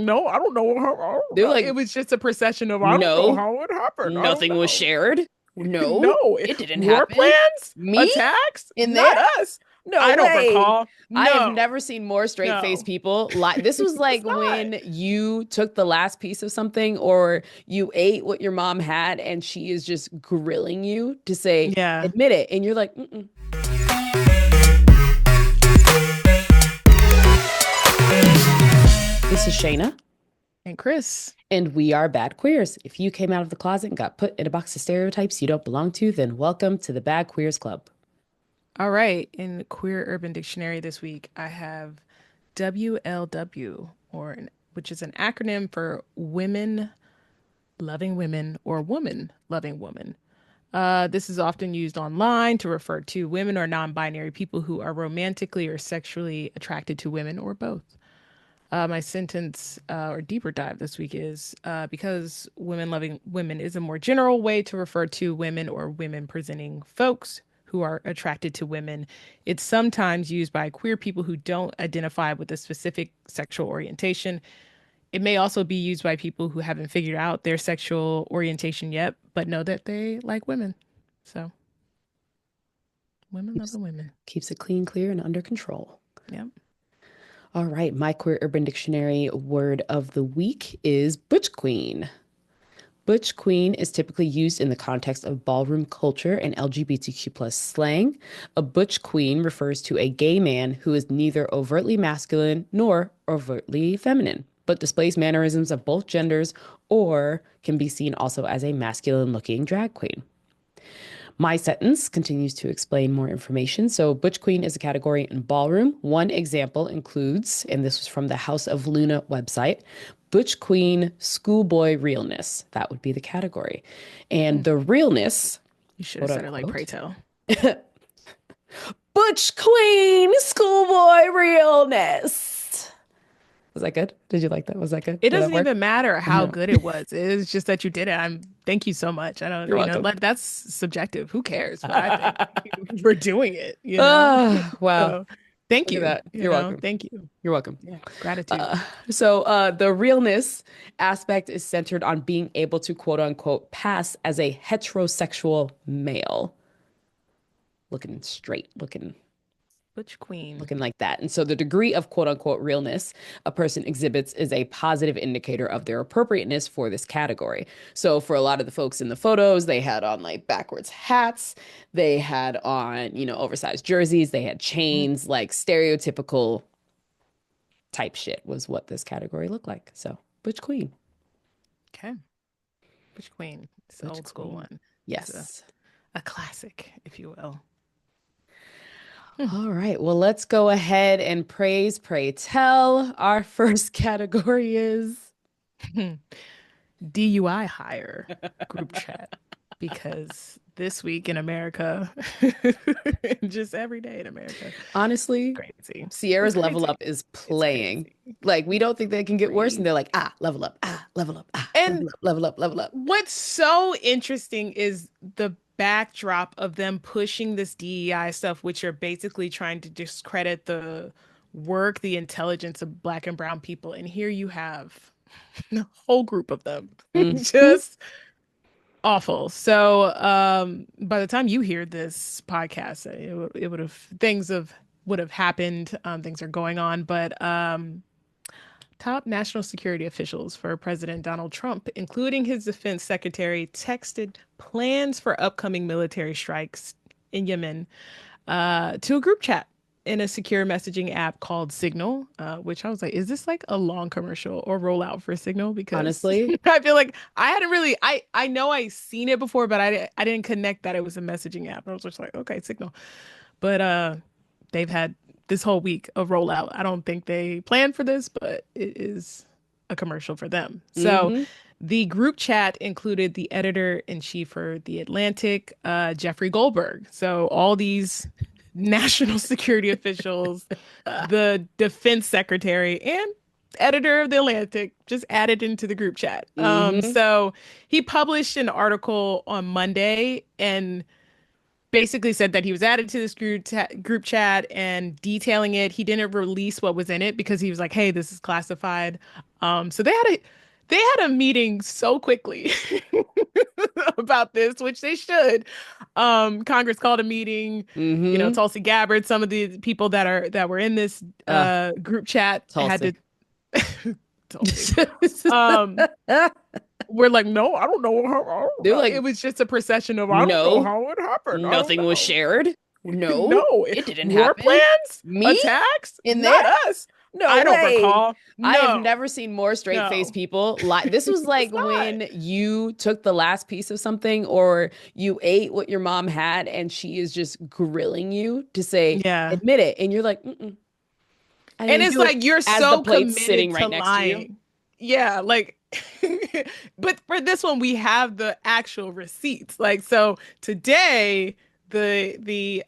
No, I don't know They're how. It like, was just a procession of I don't know no, how it happened. I don't nothing was know. shared. No, No, it didn't war happen. plans, Me attacks, in there? not us. No I don't way. recall. I have No, never seen more straight-faced no, people lie. This was like it's not. when you took the last piece of something or you ate what your mom had and she is just grilling you to say, Yeah. admit it. And you're like, mm-mm. This is Shana, And Kris. and we are Bad Queers. If you came out of the closet and got put in a box of stereotypes you don't belong to, then welcome to the Bad Queers Club. All right. In Queer Urban Dictionary this week, I have WLW, which is an acronym for Women Loving Women or Woman Loving Woman. This is often used online to refer to women or non-binary people who are romantically or sexually attracted to women or both. My sentence or deeper dive this week is because women loving women is a more general way to refer to women or women presenting folks who are attracted to women. It's sometimes used by queer people who don't identify with a specific sexual orientation. It may also be used by people who haven't figured out their sexual orientation yet, but know that they like women. So, women Keeps, loving women. keeps it clean, clear, and under control. Yep. All right, my Queer Urban Dictionary word of the week is butch queen. Butch queen is typically used in the context of ballroom culture and LGBTQ plus slang. A butch queen refers to a gay man who is neither overtly masculine nor overtly feminine, but displays mannerisms of both genders or can be seen also as a masculine looking drag queen. My sentence continues to explain more information. So, Butch Queen is a category in ballroom. One example includes, and this was from the House of Luna website, Butch Queen schoolboy realness. That would be the category. And Mm. the realness, You should have quote said it like Pray unquote, Tell. Butch Queen schoolboy realness. Was that good? Did you like that? Was that good? It Did that doesn't work? even matter how No. good it was. It's just that you did it. Thank you so much. I don't, You're welcome. like that's subjective. Who cares? But I thank you for doing it. Wow. So thank Look at you, that. You're welcome. thank you. You're welcome. Yeah. Gratitude. The realness aspect is centered on being able to quote unquote pass as a heterosexual male, looking straight, Butch Queen. looking like that. And so the degree of quote unquote realness a person exhibits is a positive indicator of their appropriateness for this category. So for a lot of the folks in the photos, they had on like backwards hats, they had on, oversized jerseys, they had Mm. chains, like stereotypical type shit was what this category looked like. So, Butch Queen. Okay. Butch Queen. It's the Butch old school Queen. one. It's Yes. a classic, if you will. All right. Well, let's go ahead and praise, pray, tell. Our first category is DUI hire group chat because this week in America, just every day in America, honestly, crazy. It's Sierra's Level crazy. Up is It's playing. crazy. Like, we don't think they can get worse. And Crazy. they're like, level up, level up, And level up, level up, level up. what's so interesting is the backdrop of them pushing this DEI stuff, which are basically trying to discredit the work, the intelligence of Black and brown people. And here you have a whole group of them Mhm. just awful. So, by the time you hear this podcast, it would have would have happened. Things are going on, but top national security officials for President Donald Trump, including his defense secretary, texted plans for upcoming military strikes in Yemen to a group chat in a secure messaging app called Signal, which I was like, is this like a long commercial or rollout for Signal? Because Honestly, I feel like I hadn't really, I know I seen it before, but I didn't connect that it was a messaging app. I was just like, okay, Signal. But they've had this whole week of rollout. I don't think they planned for this, but it is a commercial for them. So hmm the group chat included the editor in chief for The Atlantic, Jeffrey Goldberg. So all these national security officials, the defense secretary, and editor of The Atlantic just added into the group chat. hmm So he published an article on Monday and basically said that he was added to this group chat and detailing it. He didn't release what was in it because he was like, "Hey, this is classified." So they had a meeting so quickly about this, which they should. Congress called a meeting. You know, Mm-hmm. Tulsi Gabbard, some of the people that were in this Uh, group chat had Tulsi. to Tulsi. Um, we're like, no, I don't know how. I don't They were know. It like, was just a procession of, I don't know no, how it happened. I don't nothing was know. shared. No, No, it didn't war happen. plans, Me attacks, in there? not us. No I don't way. recall. I have No, never seen more straight-faced no, people lie. This was like it's not. when you took the last piece of something or you ate what your mom had and she is just grilling you to say, Yeah. admit it. And you're like, mm-mm, I And didn't it's do it like you're as the so plate's sitting committed to right next to you. lying. Yeah, like but for this one we have the actual receipts. Like so today the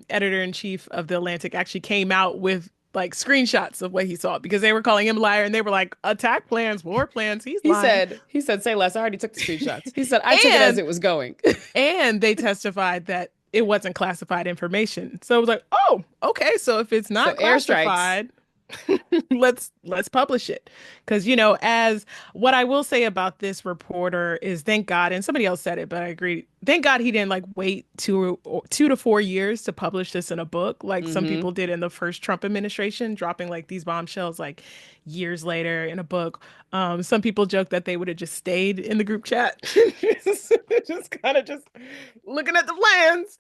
editor-in-chief of The Atlantic actually came out with like screenshots of what he saw because they were calling him a liar and they were like attack plans, war plans, he's lying. He said, say less. I already took the screenshots. He said, I took it as And it was going. and they testified that it wasn't classified information. So it was like, "Oh, okay, so if it's So not airstrikes. classified, let's publish it." Because as what I will say about this reporter is, thank God, and somebody else said it, but I agree, thank God he didn't like wait 2 to 4 years to publish this in a book like some Mm-hmm. people did in the first Trump administration, dropping like these bombshells like years later in a book. Some people joke that they would have just stayed in the group chat, just kind of just looking at the plans.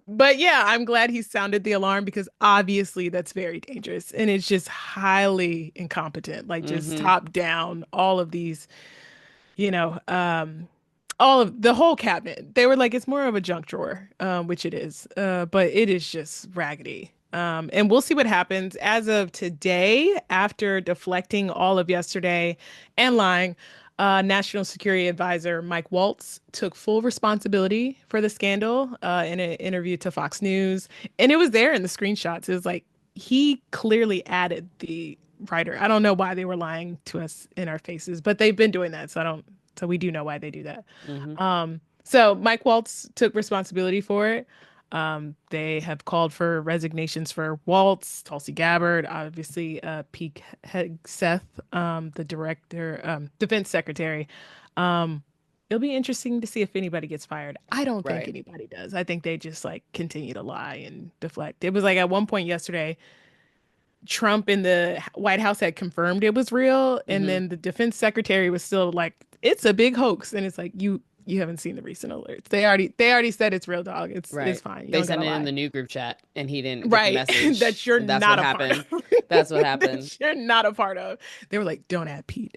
But yeah, I'm glad he sounded the alarm because obviously that's very dangerous and it's just highly incompetent, like just Mm-hmm. top down, all of these, you know, all of the whole cabinet. They were like, it's more of a junk drawer, which it is. But it is just raggedy. And we'll see what happens. As of today, after deflecting all of yesterday and lying, National Security Advisor Mike Waltz took full responsibility for the scandal in an interview to Fox News. And it was there in the screenshots. It was like he clearly added the writer. I don't know why they were lying to us in our faces, but they've been doing that. So we do know why they do that. Mm-hmm. So Mike Waltz took responsibility for it. They have called for resignations for Waltz, Tulsi Gabbard, obviously Pete Hegseth, the director, defense secretary. Um, it'll be interesting to see if anybody gets fired. I don't think Right. anybody does. I think they just like continue to lie and deflect. It was like at one point yesterday, Trump in the White House had confirmed it was real, and Mm-hmm. then the defense secretary was still like, "It's a big hoax," and it's like you haven't seen the recent alerts. They already said it's real, dog. It's Right. fine. You They don't sent gotta it in lie, the new group chat and he didn't get the right? message. That you're And that's not what a part happened. of. That's what happened. That you're not a part of. They were like, "Don't add Pete."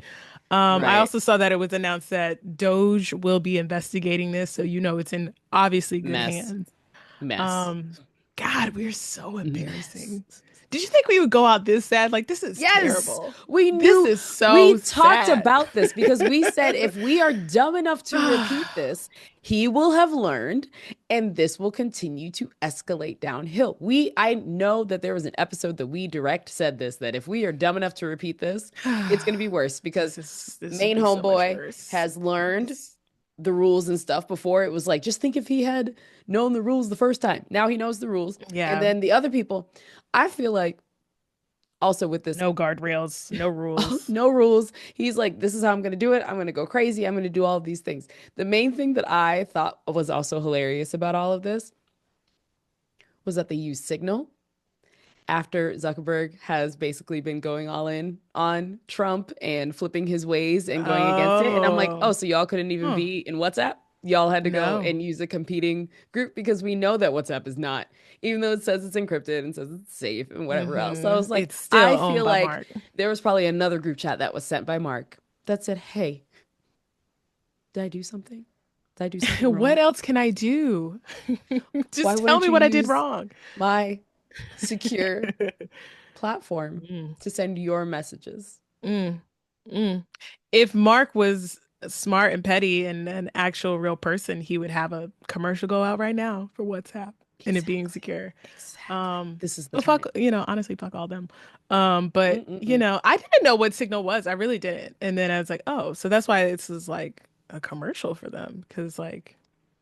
I Right. also saw that it was announced that Doge will be investigating this, so it's in obviously good Mess. hands. Mess. Um, God, we're so Mess. embarrassing. Did you think we would go out this sad? Like, this is Yes, terrible. we This knew is so we talked sad. about this because we said if we are dumb enough to repeat this, he will have learned and this will continue to escalate downhill. I know that there was an episode that we direct said this that if we are dumb enough to repeat this, it's going to be worse because This would main be so much homeboy worse. has learned This, the rules and stuff before. It was like just think if he had known the rules the first time. Now he knows the rules. And yeah, then the other people, I feel like also with this no guardrails, no rules. no rules. He's like, this is how I'm going to do it. I'm going to go crazy. I'm going to do all of these things. The main thing that I thought was also hilarious about all of this was that they used Signal after Zuckerberg has basically been going all in on Trump and flipping his ways and going against it. And I'm like, oh, Oh, so y'all couldn't even huh. be in WhatsApp? Y'all had to go No. and use a competing group because we know that WhatsApp is not, even though it says it's encrypted and says it's safe and whatever else. So I was like, It's still I owned feel by like Mark. there was probably another group chat that was sent by Mark that said, hey, did I do something? Did I do something What wrong? else can I do? Why Just tell wouldn't me you what I did use wrong. my secure platform Mm, to send your messages? mm, mm. If Mark was smart and petty and an actual real person, he would have a commercial go out right now for WhatsApp and it being Exactly. secure. Exactly. This is the But fuck, time. honestly, fuck all them. But Mm-mm-mm. I didn't know what Signal was. I really didn't. And then I was like, oh, so that's why this is like a commercial for them. Because like,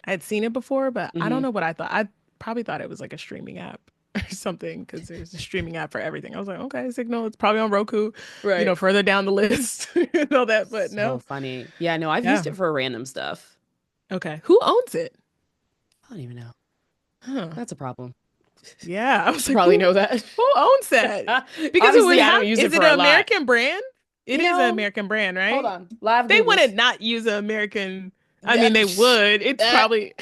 I'd seen it before, but I don't Hmm. know what I thought. I probably thought it was like a streaming app or something because there's a streaming app for everything. I was like, okay, Signal, it's probably on Roku, Right. further down the list and all that. But So no, funny. Yeah, no, I've yeah. used it for random stuff. Okay. Who owns it? I don't even know. Huh. That's a problem. Yeah. I was You like, probably know that. who owns that? Because it would Obviously, I don't have, use it is it for a an lot. American brand? It You is an know, American brand, hold right? on. Live They Googles. wouldn't not use an American. I mean, Uh, they sh- would. It's uh, probably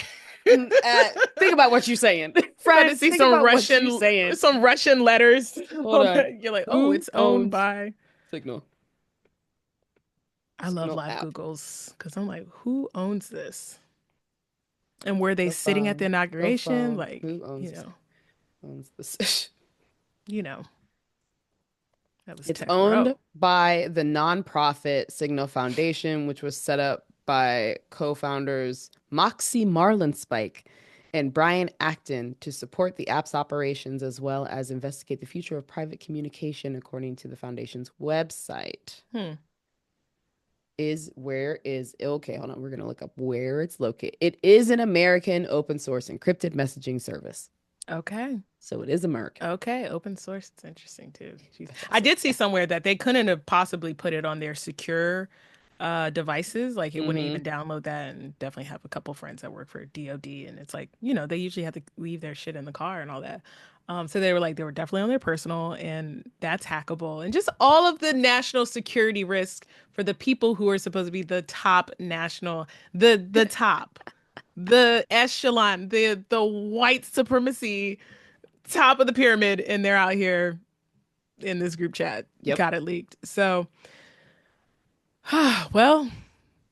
think about what you're saying. you're about to Friend, see think about what you're saying. Some Russian letters Hold on on. that. You're like, oh, Who it's owned owns by. Signal? I love Signal live app. Googles because I'm like, who owns this? And were they The sitting at the phone. The inauguration? phone. Like, Who owns this? you know, that was It's Tech owned Bro. by the nonprofit Signal Foundation, which was set up by co-founders Moxie Marlinspike and Brian Acton to support the app's operations as well as investigate the future of private communication, according to the foundation's website. Hmm. Okay, hold on. We're gonna look up where it's located. It is an American open source encrypted messaging service. Okay. So it is American. Okay. Open source. It's interesting too. Jeez. That's I also did see somewhere that they couldn't have possibly put it on their secure devices. Like it wouldn't mm-hmm. even download that, and definitely have a couple friends that work for DOD, and it's like, they usually have to leave their shit in the car and all that. So they were like, they were definitely on their personal, and that's hackable, and just all of the national security risk for the people who are supposed to be the top national, the top, the echelon, the white supremacy top of the pyramid, and they're out here in this group chat, Yep. got it leaked. So, well,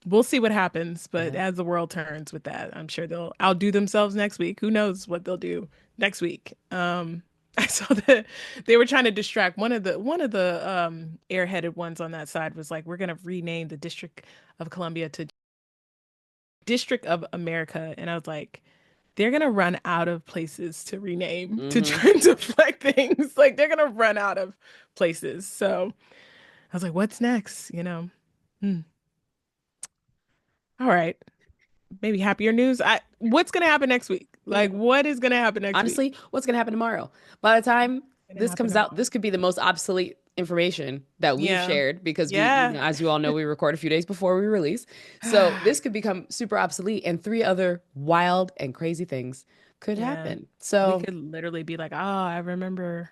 we'll see what happens. But Yeah. as the world turns with that, I'm sure they'll outdo themselves next week. Who knows what they'll do next week? I saw that they were trying to distract one of the airheaded ones on that side was like, we're gonna rename the District of Columbia to District of America, and I was like, they're gonna run out of places to rename to Mm-hmm. try and deflect things. Like they're gonna run out of places. So I was like, what's next? Hmm. All right. Maybe happier news. What's gonna happen next week? Who Like, knows? what is gonna happen next week? Honestly, what's gonna happen tomorrow? By the time Gonna this happen comes out, tomorrow. this could be the most obsolete information that we've Yeah. shared because Yeah. as you all know, we record a few days before we release. So this could become super obsolete, and three other wild and crazy things could Yeah. happen. We So could literally be like, oh, I remember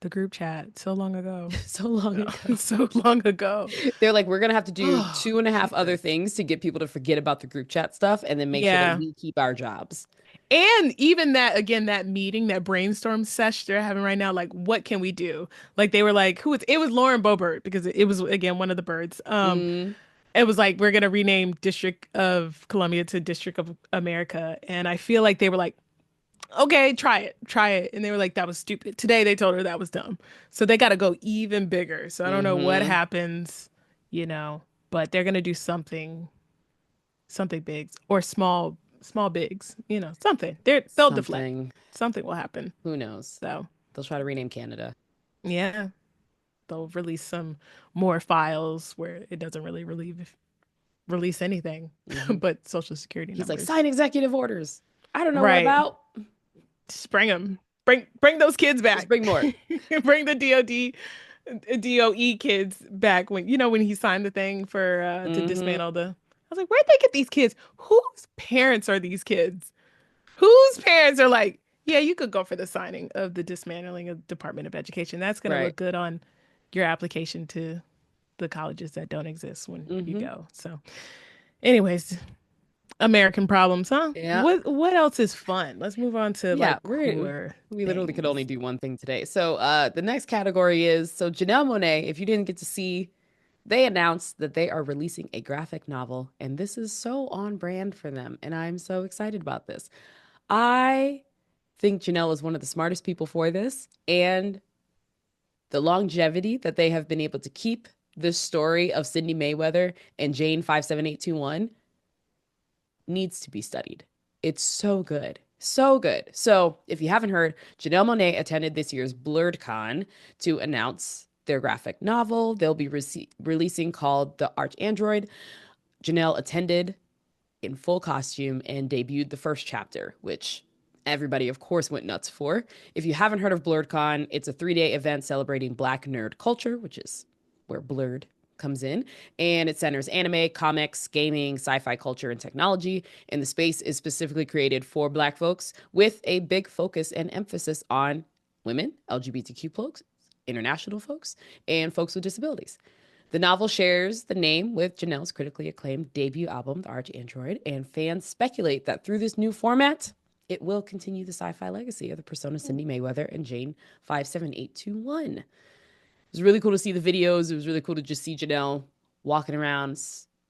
the group chat so long ago. so long No, ago. so long ago. They're like, we're gonna have to do Oh, two and a half other Jesus. things to get people to forget about the group chat stuff and then make sure that Yeah. we keep our jobs. And even that, again, that meeting, that brainstorm sesh they're having right now, like, what can we do? Like, they were like, it was Lauren Boebert, because it was, again, one of the birds. Mm, It was like, we're going to rename District of Columbia to District of America. And I feel like they were like, okay, try it. And they were like, that was stupid. Today, they told her that was dumb. So they got to go even bigger. So I don't know what mm-hmm. happens, but they're going to do something big or small bigs, something. They'll deflect. Something. Something will happen. Who knows? So, They'll try to rename Canada. yeah, they'll release some more files where it doesn't really release anything Hmm. but social security He's like, numbers. sign executive orders. I don't know what Right. about. Just bring them. Bring those kids Just back. bring more. Bring the DOE kids back when he signed the thing for to Hmm. dismantle the. I was like, where'd they get these kids? Whose parents are these kids? Whose parents are like, yeah, you could go for the signing of the dismantling of Department of Education. That's going to Right. look good on your application to the colleges that don't exist when you Hmm. go. So, anyways, American problems, huh? Yeah. What else is fun? Let's move on to Yeah. like cooler We literally could only things. do one thing today. So the next category is Janelle Monáe, if you didn't get to see, they announced that they are releasing a graphic novel, and this is so on brand for them. And I'm so excited about this. I think Janelle is one of the smartest people for this, and the longevity that they have been able to keep this story of Sydney Mayweather and Jane 57821 needs to be studied. It's so good. So good. So, if you haven't heard, Janelle Monáe attended this year's BlurredCon to announce their graphic novel they'll be releasing called The Arch Android. Janelle attended in full costume and debuted the first chapter, which everybody, of course, went nuts for. If you haven't heard of BlurredCon, it's a 3-day event celebrating Black nerd culture, which is where Blurred comes in. And it centers anime, comics, gaming, sci-fi culture, and technology. And the space is specifically created for Black folks with a big focus and emphasis on women, LGBTQ folks, international folks, and folks with disabilities. The novel shares the name with Janelle's critically acclaimed debut album, The Arch-Android, and fans speculate that through this new format, it will continue the sci-fi legacy of the persona Cindy Mayweather and Jane 57821. It was really cool to see the videos. It was really cool to just see Janelle walking around,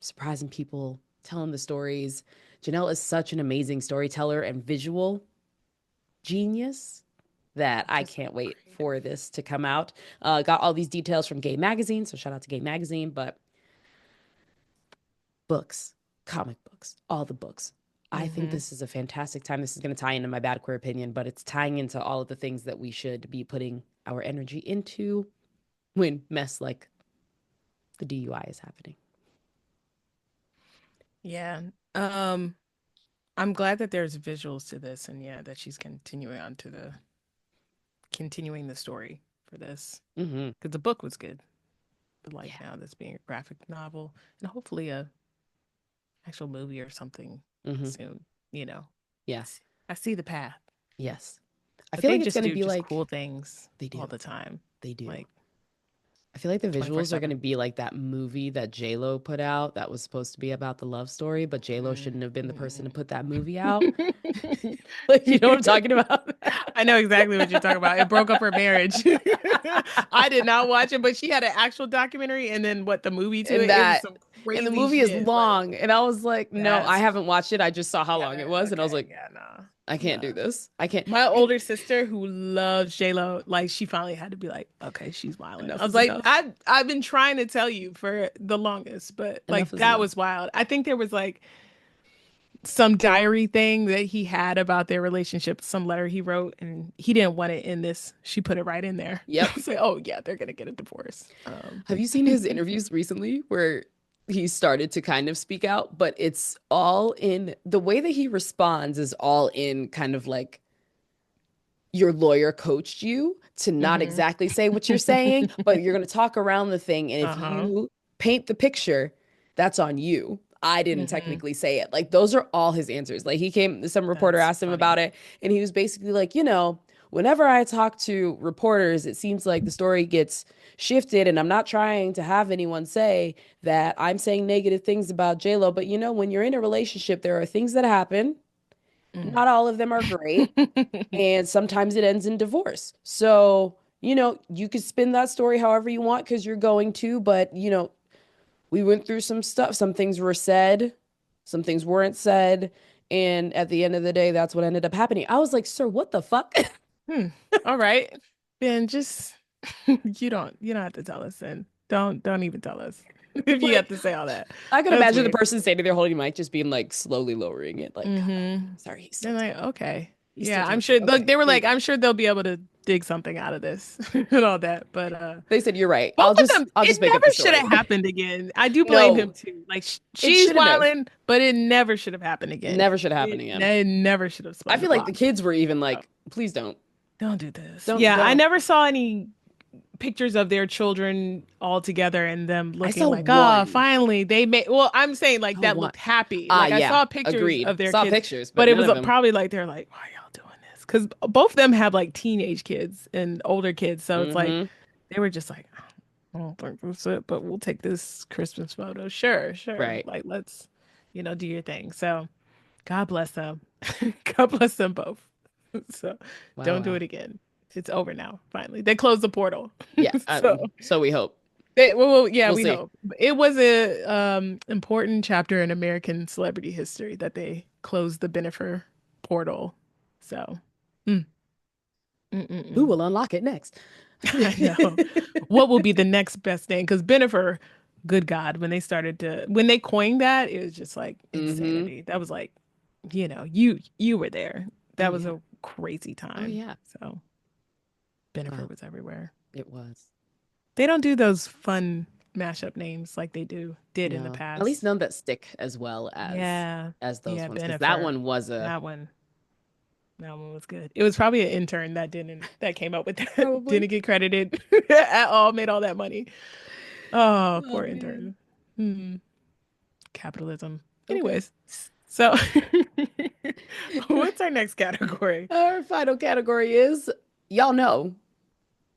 surprising people, telling the stories. Janelle is such an amazing storyteller and visual genius that I can't wait for this to come out. Got all these details from Gay Magazine, so shout out to Gay Magazine, but books, comic books, all the books. I think this is a fantastic time. This is going to tie into my bad queer opinion, but it's tying into all of the things that we should be putting our energy into when mess like the DUI is happening. Yeah. I'm glad that there's visuals to this and yeah, that she's continuing the story for this. Mm-hmm. Because the book was good. But like Yeah. now this being a graphic novel and hopefully a actual movie or something Mm-hmm. soon, you know. Yeah. I see the path. Yes. I But feel they like it's just going to do be just like cool things they do. all the time. They do. Like I feel like the visuals are going to 24/7. be like that movie that J-Lo put out that was supposed to be about the love story, but J-Lo Mm, shouldn't have been the person to mm, put that movie out. mm. Like, you know what I'm talking about? I know exactly what you're talking about. It broke up her marriage. I did not watch it, but she had an actual documentary and then what the movie to And it, it was that, some and the crazy movie is shit. Like long. And I was like, no, I that's haven't watched it. I just saw how yeah, long it was. And I was okay, like, yeah, no. I can't do No. this. I can't. My And older sister who loves J-Lo, like she finally had to be like, okay, she's wilding. I enough was is like, enough. I've been trying to tell you for the longest, but Enough like is that enough. was wild. I think there was like some diary thing that he had about their relationship, some letter he wrote, and he didn't want it in this. She put it right in there. I Yep. was like, oh yeah, they're gonna get a divorce. Have you seen his interviews recently where he started to kind of speak out, but it's all in the way that he responds is all in kind of like your lawyer coached you to not Hmm. exactly say what you're saying, but you're going to talk around the thing. And if Uh-huh. you paint the picture, that's on you. I didn't Hmm. technically say it. Like those are all his answers. Like he came, some reporter That's asked him about funny. it, and he was basically like, whenever I talk to reporters, it seems like the story gets shifted, and I'm not trying to have anyone say that I'm saying negative things about JLo. But when you're in a relationship, there are things that happen. Mm. Not all of them are great, and sometimes it ends in divorce. So, you could spin that story however you want because you're going to, but, we went through some stuff. Some things were said, some things weren't said. And at the end of the day, that's what ended up happening. I was like, sir, what the fuck? Hmm. All right. Then just you don't have to tell us then. Don't even tell us if you have Like, to say all that. I could That's imagine the weird. person standing there holding mic just being like slowly lowering it. Like, God, Mm-hmm. sorry, he's still And like, talking. okay. He's still Yeah, I'm talking. sure look, Okay, they were here you like, go. I'm sure they'll be able to dig something out of this and all that. But They said, you're right. both of them, I'll it just make up never the should story. have happened again. I do blame him No, too. Like it she's shouldn't have. wilding, but it never should have happened again. Never should have happened again. It never should have I spun the feel like the block. kids were even So, like, please don't. don't do this. Don't, Yeah, I don't. never saw any pictures of their children all together and them I looking saw like, oh, one. finally they made. Well, I'm saying like Oh, that one. looked happy. Ah, Like I yeah. saw pictures Agreed. of their Saw kids, pictures, but but it none was of them. probably like they're like, why are y'all doing this? Because both of them have like teenage kids and older kids, so it's like Mm-hmm. they were just like, I don't think that's it, but we'll take this Christmas photo. Sure, sure. Right. Like let's, do your thing. So God bless them. God bless them both. So Wow, don't do wow. it again. It's over now. Finally, they closed the portal. Yeah. So So we hope. yeah, We'll we see. hope. It was a important chapter in American celebrity history that they closed the Bennifer portal. So, mm, Who mm. will unlock it next? I know. What will be the next best thing? Because Bennifer, good God, when they coined that, it was just like Mm-hmm. insanity. That was like, you were there. Oh That was yeah. a crazy Oh time. yeah. So Bennifer Wow. was everywhere. It was. They don't do those fun. mash up names like they did in the No, at least past. none that stick as well Yeah. as those Yeah, ones, because that Benifer. one was a That one. That one was good. It was probably an intern that came up with that, probably. didn't get credited at all, made all that money. Oh, Oh poor man. intern. Hmm. Capitalism. Okay. Anyways, so what's our next category? Our final category is, y'all know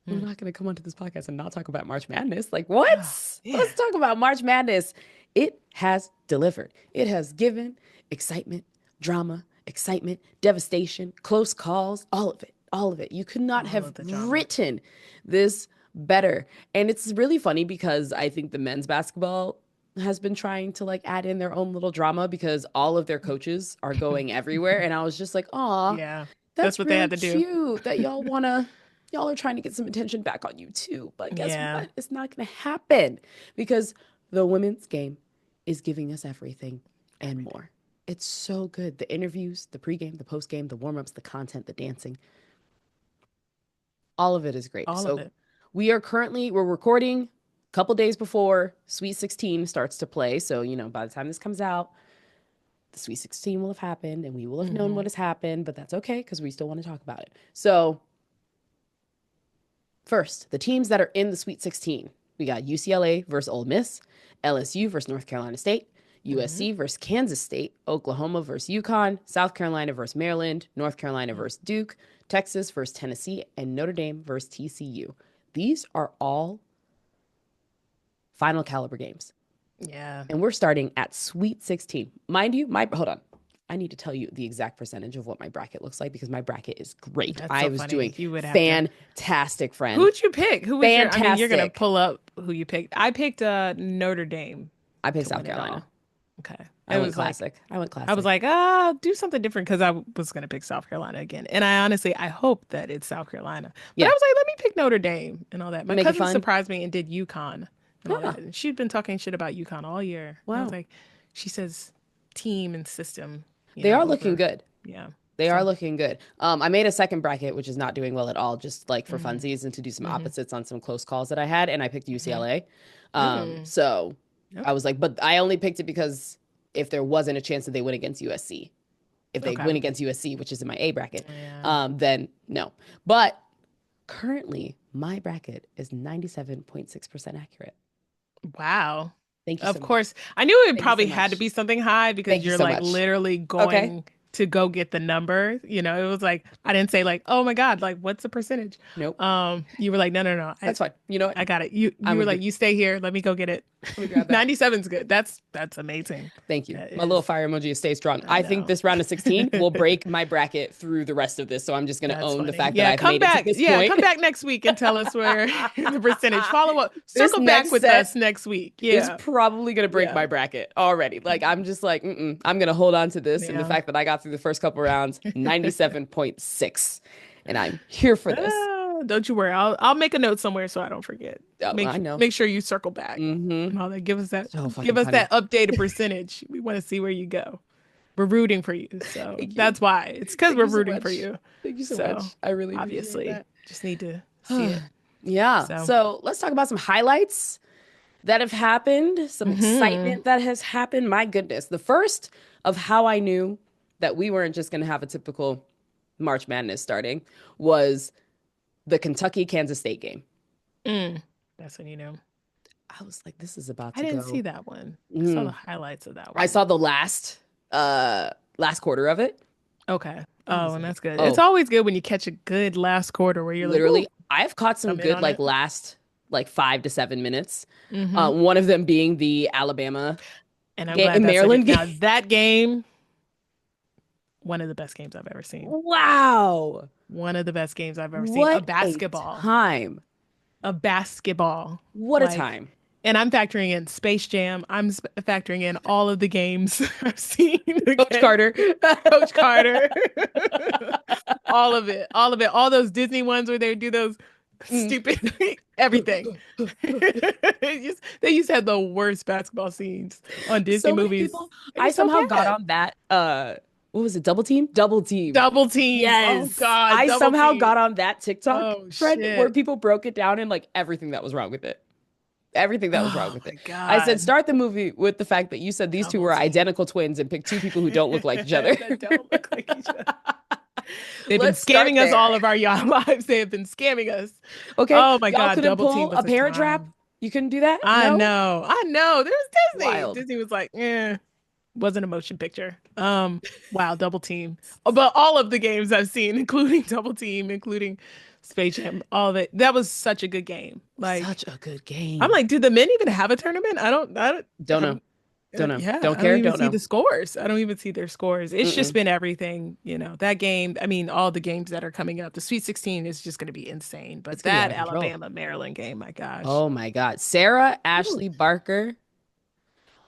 I'm Hmm. not going to come onto this podcast and not talk about March Madness. Like, what? Oh, Let's man. talk about March Madness. It has delivered. It has given excitement, drama, excitement, devastation, close calls, all of it. All of it. You could not All have of the drama. written this better. And it's really funny because I think the men's basketball has been trying to like add in their own little drama because all of their coaches are going everywhere. And I was just like, aw, Yeah, that's that's what they really had to do. cute that y'all are trying to get some attention back on you too. But guess Yeah, what? It's not gonna happen because the women's game is giving us everything and everything. more. It's so good. The interviews, the pregame, the postgame, the warm-ups, the content, the dancing, all of it is great. All of So it. we're recording a couple days before Sweet 16 starts to play. So, by the time this comes out, the Sweet 16 will have happened and we will have known Hmm. what has happened, but that's okay because we still want to talk about it. So, first, the teams that are in the Sweet 16. We got UCLA versus Ole Miss, LSU versus North Carolina State, Hmm. USC versus Kansas State, Oklahoma versus UConn, South Carolina versus Maryland, North Carolina versus Duke, Texas versus Tennessee, and Notre Dame versus TCU. These are all final caliber games. Yeah, And we're starting at Sweet 16. Mind you, hold on. I need to tell you the exact percentage of what my bracket looks like because my bracket is great. that's I so was funny. doing You would have to. fantastic, friend. Who'd you pick? Who was your? I mean, you're gonna Fantastic. pull up who you picked. I picked Notre Dame I picked to South win it Carolina. all. Okay, I it went was like classic. I went I was classic. like, do something different because I was gonna pick South Carolina again, and I honestly I hope that it's South Carolina. But I Yeah. was like, let me pick Notre Dame and all that. My Make it cousin fun. surprised me and did UConn and all Yeah. that, and she'd been talking shit about UConn all year, and I was Wow. like, she says team and system, They are looking over, good. yeah. They are So, looking good. I made a second bracket, which is not doing well at all, just like for mm-hmm, funsies and to do some mm-hmm, opposites on some close calls that I had, and I picked mm-hmm. UCLA. Mm, So I okay, was like, but I only picked it because if there wasn't a chance that they win against USC, if they okay, win against USC, which is in my A bracket, yeah. then no. But currently, my bracket is 97.6% accurate. Wow. Thank you so Of much. course. I knew it Thank you so probably had to much. be something high because Thank you you're so like much. literally Okay. going to go get the number. It was like I didn't say like, "Oh my God, like what's the percentage?" Nope. You were like, "No, no, no. That's fine. You know what? I got it." You I'm were gonna like, give. "You stay here. Let me go get it." Let me grab that. 97's good. That's amazing. Thank you. That My little is. fire emoji is stay strong. I I think know. this round of 16 will break my bracket through the rest of this. So I'm just going to That's own the funny. fact that Yeah, I've come made it to back. this Yeah, point. come back next week and tell us where the percentage. Follow up. This Circle back next with set us next week. is Yeah. probably going to break Yeah. my bracket already. Like, I'm just like, I'm going to hold on to this. And the Yeah. fact that I got through the first couple rounds, 97.6. And I'm here for this. Don't you worry. I'll make a note somewhere so I don't forget. Oh, I know. Make sure you circle back Mm-hmm. and all that. So Give fucking us funny. that updated percentage. We want to see where you go. We're rooting for you. So Thank you. that's why. It's because Thank we're you so rooting for much. you. Thank you so So much. I really appreciate obviously that. just need to see it. Yeah. So So let's talk about some highlights that have happened, some hmm excitement that has happened. My goodness. The first of how I knew that we weren't just going to have a typical March Madness starting was the Kentucky Kansas State game. mm, that's when you know. I was like, this is about I to didn't see go. that one. I saw the Mm. highlights of that I one. saw the last quarter of it. Okay. I Oh, was and like, that's good. It's oh, always good when you catch a good last quarter where you're like, literally, "Ooh, I've caught some I'm in good on like it." last like 5 to 7 minutes. Hmm. One of them being the Alabama And I'm game, glad that's Maryland game. now that game, one of the best games I've ever seen. Wow. One of the best games I've ever seen. A What a basketball. time. A basketball. What a Like, time. and I'm factoring in Space Jam. Factoring in all of the games I've seen. Coach Okay. Carter. Coach Carter. All of it. All of it. All those Disney ones where they would do those Mm. stupid everything. They used to have the worst basketball scenes on Disney So many movies. people. They were I so somehow got bad. on that what was it? Double team? Double team. Double team. Oh Yes. God, I double somehow team. got on that TikTok Oh friend where shit. people broke it down and like everything that was wrong with it. everything that was wrong Oh with my it. I said, God. start the movie with the fact that you said these two Double were team. identical twins and pick two people who don't look like each other. That don't look like each other. They've been Let's start scamming us there. all of our young lives. They have been scamming us. Okay. Oh my Y'all God, couldn't Double Team pull was a a parent trap? time. You couldn't do that? I No? know. I know. There was Disney. Wild. Disney was like, wasn't a motion picture. Wow, Double Team. But all of the games I've seen, including Double Team, including Space Jam, all of it. That was such a good game. Like, Such a good I'm game. like, do the men even have a tournament? I don't Don't know. have. Don't know. Yeah, Don't I don't care. even Don't see know. the scores. I don't even see their scores. It's just Mm-mm. been everything, that game. I mean, all the games that are coming up. The Sweet 16 is just going to be insane. It's But gonna be out that of control. Alabama Maryland game, my gosh. Oh my God. Sarah Woo. Ashley Barker,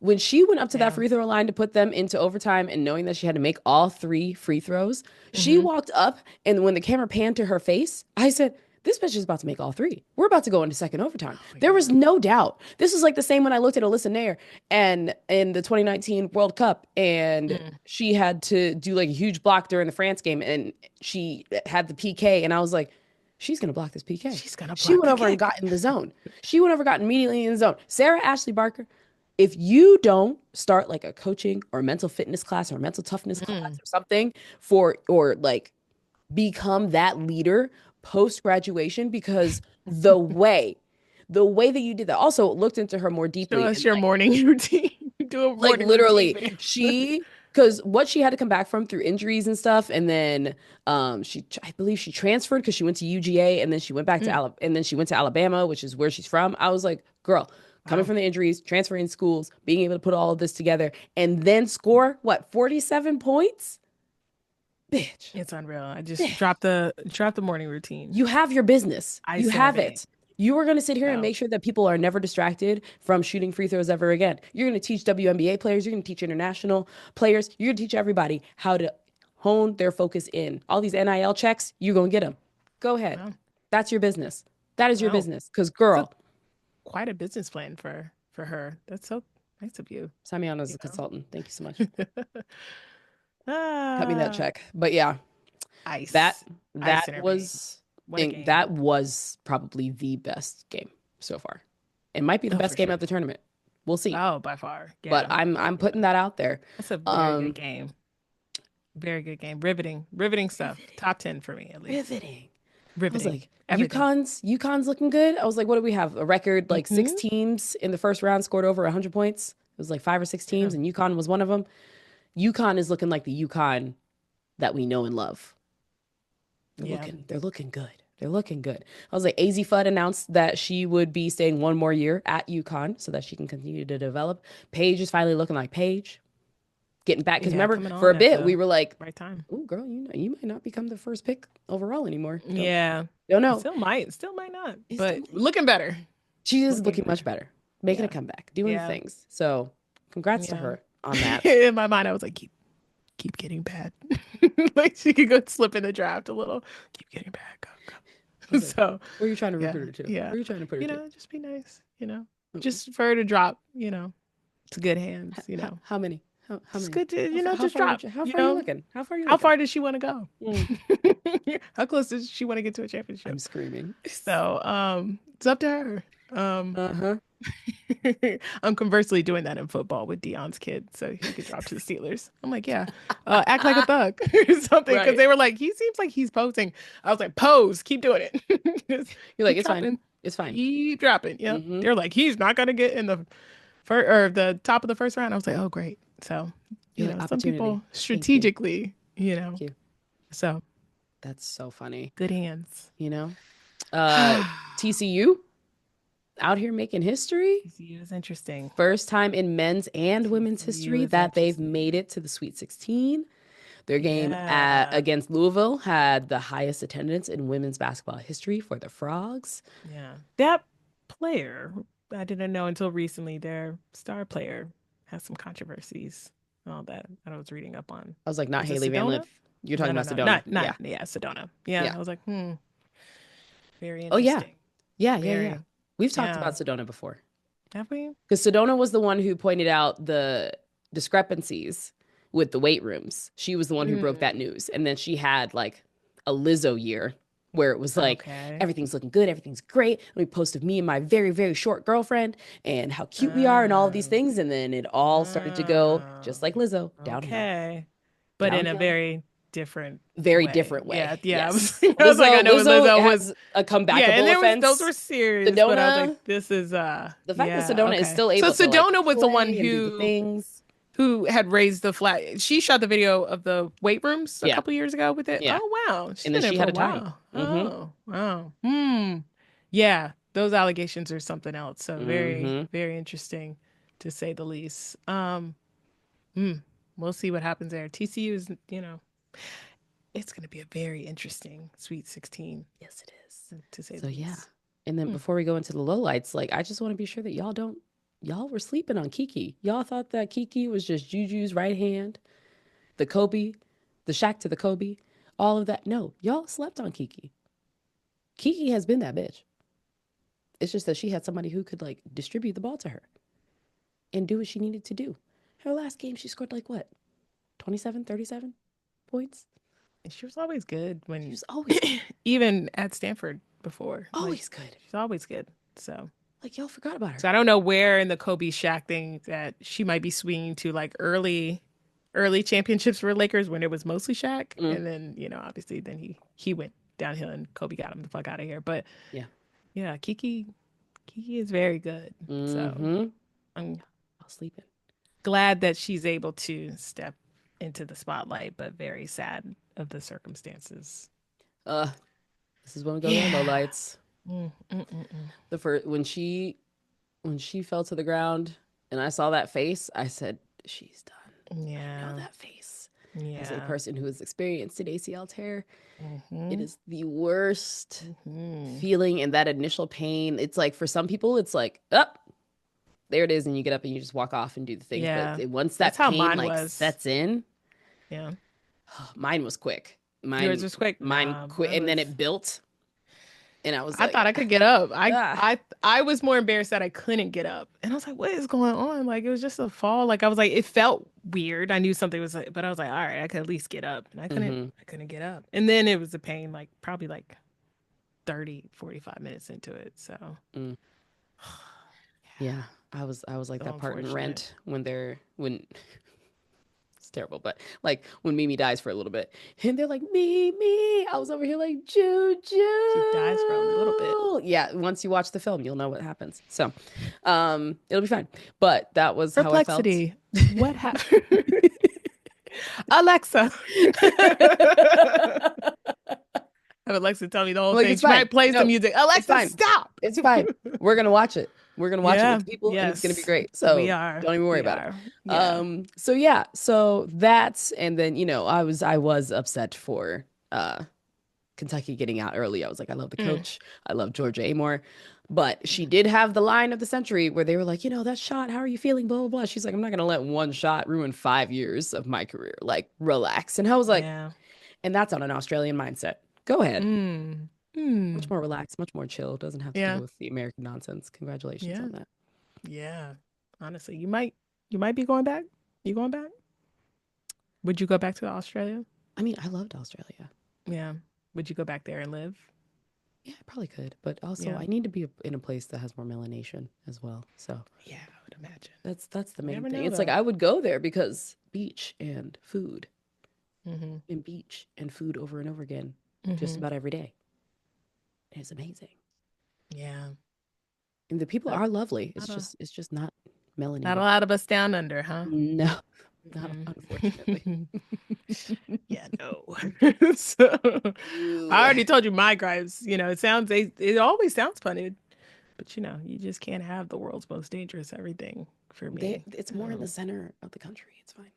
when she went up to that Yeah. free throw line to put them into overtime and knowing that she had to make all three free throws, she Hmm. walked up and when the camera panned to her face, I said, this bitch is about to make all three. We're about to go into second overtime. Oh There was yeah. no doubt. This was like the same when I looked at Alyssa Nair and in the 2019 World Cup, and Mm. she had to do like a huge block during the France game, and she had the PK, and I was like, she's gonna block this PK. She's gonna She block went the over and kick. got in the zone. She went over, got immediately in the zone. Sarah Ashley Barker, if you don't start like a coaching or mental fitness class or a mental toughness class Mm. or something for, or like become that leader post graduation, because the way that you did that, also looked into her more Show deeply us and your morning routine. Do a like morning routine, literally man. she, because what she had to come back from through injuries and stuff, and then she, I believe she transferred because she went to UGA, and then she went back to Mm. Alabama, and then she went to Alabama, which is where she's from. I was like, girl, coming Wow. from the injuries, transferring schools, being able to put all of this together and then score what, 47 points, bitch, It's unreal. I just bitch. drop the morning routine. You have your business. You Ice in a have vein. it. You are going to sit here and So make sure that people are never distracted from shooting free throws ever again. You're going to teach WNBA players, you're going to teach international players, you're going to teach everybody how to hone their focus in. All these NIL checks, you're going to get them. Go ahead. wow. That's your business. That is your Wow. business. Because, It's a girl, quite a business plan for her. That's so nice of you, sign me on as you a know. consultant. Thank you so much. Cut me that Ah, check. But yeah, that ice. Ice that in her vein. was What a game. that was probably the best game so far. It might be the Oh, best for game sure. of the tournament. We'll see. Oh, by far. But Yeah. I'm Yeah. putting that out there. That's a very good Um, game. Very good game. Riveting. Riveting stuff. riveting, Top 10 for me, at least. riveting. I was Riveting. like, Everything. UConn's looking good. I was like, what do we have? A record like six Hmm. teams in the first round scored over 100 points. It was like five or six Yeah. teams, and UConn was one of them. UConn is looking like the UConn that we know and love. Yeah. They're looking good. They're looking good. I was like, AZ Fudd announced that she would be staying one more year at UConn so that she can continue to develop. Paige is finally looking like Paige, getting back. Because Yeah. remember, Coming for a on at bit, we the were like, right time. oh, girl, you might not become the first pick overall anymore. Yeah. Don't It know. still might. Still might not. It's still But looking better. she is Looking looking much better. better, making a Yeah. comeback, doing the Yeah. things. So, congrats to Yeah. her on that. In my mind, I was like, keep getting bad. Like she could go slip in the draft a little. Keep getting bad. Go, I go. was like, So where are you trying to yeah, recruit her to? yeah. Where are you trying to put her to? Just be nice, Mm-mm. Just for her to drop, to good hands, How many? How Just many? good to, How just far are you? drop, How far are you looking? How far are you how looking? far does she want to go? Mm, How close does she want to get to a I'm championship? screaming. So, it's up to her. Uh-huh. I'm conversely doing that in football with Dion's kid, so he could drop to the Steelers. I'm like, yeah, act like a thug or something, because Right. they were like, he seems like he's posing. I was like, pose, keep doing it. Just You're like, keep it's fine. dropping, It's fine. keep dropping. Yep. Mm-hmm. They're like, he's not gonna get in the first or the top of the first round. I was like, oh great. So, You're like, some people opportunity. Thank you. strategically, Thank you. so That's so funny. good hands. You know? Uh, TCU out here making history. TCU is interesting. First time in men's and women's TCU history is that they've made interesting. it to the Sweet 16. Their game Yeah. against Louisville had the highest attendance in women's basketball history for the Frogs. Yeah. That player, I didn't know until recently, their star player has some controversies and all that I was reading up on. I was like, not Is it Haley Van Sedona? Lith. You're No, talking no, about no. Sedona. Not Yeah. yeah, Sedona. Yeah. Yeah. I was like, very Oh, yeah. interesting. Yeah. Yeah. Yeah. Very. We've talked Yeah. about Sedona before Have we? because Sedona was the one who pointed out the discrepancies with the weight rooms. She was the one who broke that Mm. news. And then she had like a Lizzo year where it was like Okay. everything's looking good, everything's great. And we posted me and my very, very short girlfriend and how cute we are and all of these Um, things. And then it all started to go just like Lizzo, downhill, okay. But in a downhill. very different Very way. different Yeah, way. yeah. Yes. I was like, I know Lizzo Lizzo was has a yeah, and comebackable there was those were offense. serious, but I was like, Sedona, this is the fact that yeah, Sedona is okay. still So able to like Sedona was the one play and do the things. who had raised the flag. She shot the video of the weight rooms a Yeah. couple years ago with it. Yeah. Oh wow, she's And then been there she for had a a tie. while. Mm-hmm. Oh wow. Yeah, those allegations are something else. So very, Mm-hmm. very interesting, to say the least. Hmm, we'll see what happens there. TCU is, it's going to be a very interesting Sweet 16, Yes, it is. to say So the yeah. least. And then Hmm. before we go into the lowlights, like I just want to be sure that y'all were sleeping on Kiki. Y'all thought that Kiki was just Juju's right hand, the Kobe, the Shaq to the Kobe, all of that. No, y'all slept on Kiki. Kiki has been that bitch. It's just that she had somebody who could like distribute the ball to her and do what she needed to do. Her last game, she scored like what? 27, 37 points? And she was always good She when, was always good. even at Stanford before. Like, Always good. she's always good. So, Like y'all forgot about her. so I don't know where in the Kobe Shaq thing that she might be swinging to, like early championships for Lakers when it was mostly Shaq, Mm, and then obviously then he went downhill and Kobe got him the fuck out of here. But yeah. yeah, Kiki is very good. So Mm-hmm. I'm Y'all sleeping. glad that she's able to step into the spotlight, but very sad of the circumstances. Uh, this is when we go to our Yeah. lowlights. Mm, mm, mm, mm. The first when she fell to the ground and I saw that face, I said, she's done. I know Yeah. that face. As a Yeah. person who has experienced an ACL tear, it Mm-hmm. is the worst Mm-hmm. feeling and that initial pain. It's like for some people, it's like, up, there it is, and you get up and you just walk off and do the things. But Yeah. once That's that how pain mine like was. sets in, Yeah. mine was quick. Yours was quick. Mine Nah, quick, mine and then was. it built, and I was I like, thought I could get up. I ah, I I was more embarrassed that I couldn't get up. And I was like, what is going on? Like it was just a fall. Like I was like, it felt weird. I knew something was like, but I was like, all right, I could at least get up. And mm-hmm, I couldn't get up. And then it was a pain, like probably like 30, 45 minutes into it. So mm, yeah. I was like so that part in unfortunate. Rent when it's terrible, but like when Mimi dies for a little bit, and they're like, Mimi. I was over here like, She dies for a little bit. Juju. Yeah, once you watch the film, you'll know what happens. So, it'll be fine. But that was how I felt. Perplexity. What happened? Alexa. Have Alexa tell me the whole Like, thing. it's She fine. might play some No, music. it's Alexa, fine. stop. It's fine. We're gonna watch it. We're gonna watch it with Yeah. the people, and it's gonna be Yes. great. We So are. don't even worry We about it. are. Yeah. So yeah, so that's and then I was upset for Kentucky getting out early. I was like, I love the Mm. coach. I love Georgia Amore. But she did have the line of the century where they were like, that shot, how are you feeling? Blah, blah, blah. She's like, I'm not going to let one shot ruin 5 years of my career. Like, relax. And I was like, Yeah. and that's on an Australian mindset. Go ahead. Mm. Much Mm. more relaxed, much more chill. Doesn't have to deal Yeah. with the American nonsense. Congratulations Yeah. on that. Yeah. Honestly, you might be going back. You going back? Would you go back to Australia? I mean, I loved Australia. Yeah. Would you go back there and live? Yeah, I probably could. But also, Yeah. I need to be in a place that has more melanation as well. So Yeah, I would imagine. that's the You main never thing. know It's like though. I would go there because beach and food Mm-hmm. and beach and food over and over again, just Mm-hmm. about every day. It's amazing. Yeah. And the people Not are lovely. not a It's just not not a melanated. lot of us down under, huh? No, not unfortunately. Mm-mm. Yeah, no. So I Ooh. already told you my gripes. It always sounds funny, but you just can't have the world's most dangerous everything for me. It's more in the center of the country. It's fine.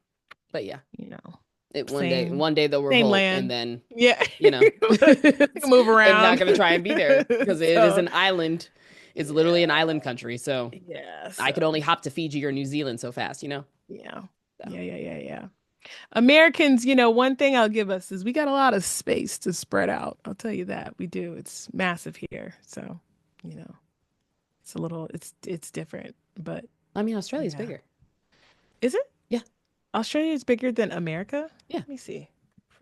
But yeah, You know, it same one day they'll same revolt and land. then, Yeah. you know, We can move I'm not around. gonna try and be there because it is So an island. It's literally an yeah. island country. So Yeah. I could So only hop to Fiji or New Zealand so fast. yeah. So Yeah, yeah, yeah, yeah. Americans, one thing I'll give us is we got a lot of space to spread out. I'll tell you that. We do. It's massive here. So, you know, it's different. But I mean, Australia's yeah. bigger. Is it? Yeah, Australia is bigger than America? yeah. Let me see.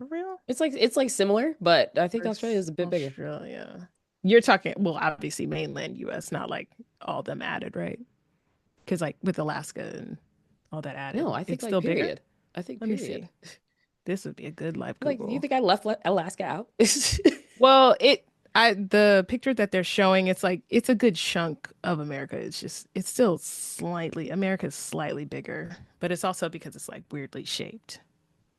For real? It's like similar, but I think Australia Where's is a bit bigger. Australia? You're talking, well, obviously mainland US, not like all them added, right? Because like with Alaska and all that added, No, I think it's like still bigger. period. I think Let me period. see. This would be a good live Like, do you Google. think I left Alaska out? Well, the picture that they're showing, it's like it's a good chunk of America. It's still slightly, America's slightly bigger, but it's also because it's like weirdly shaped.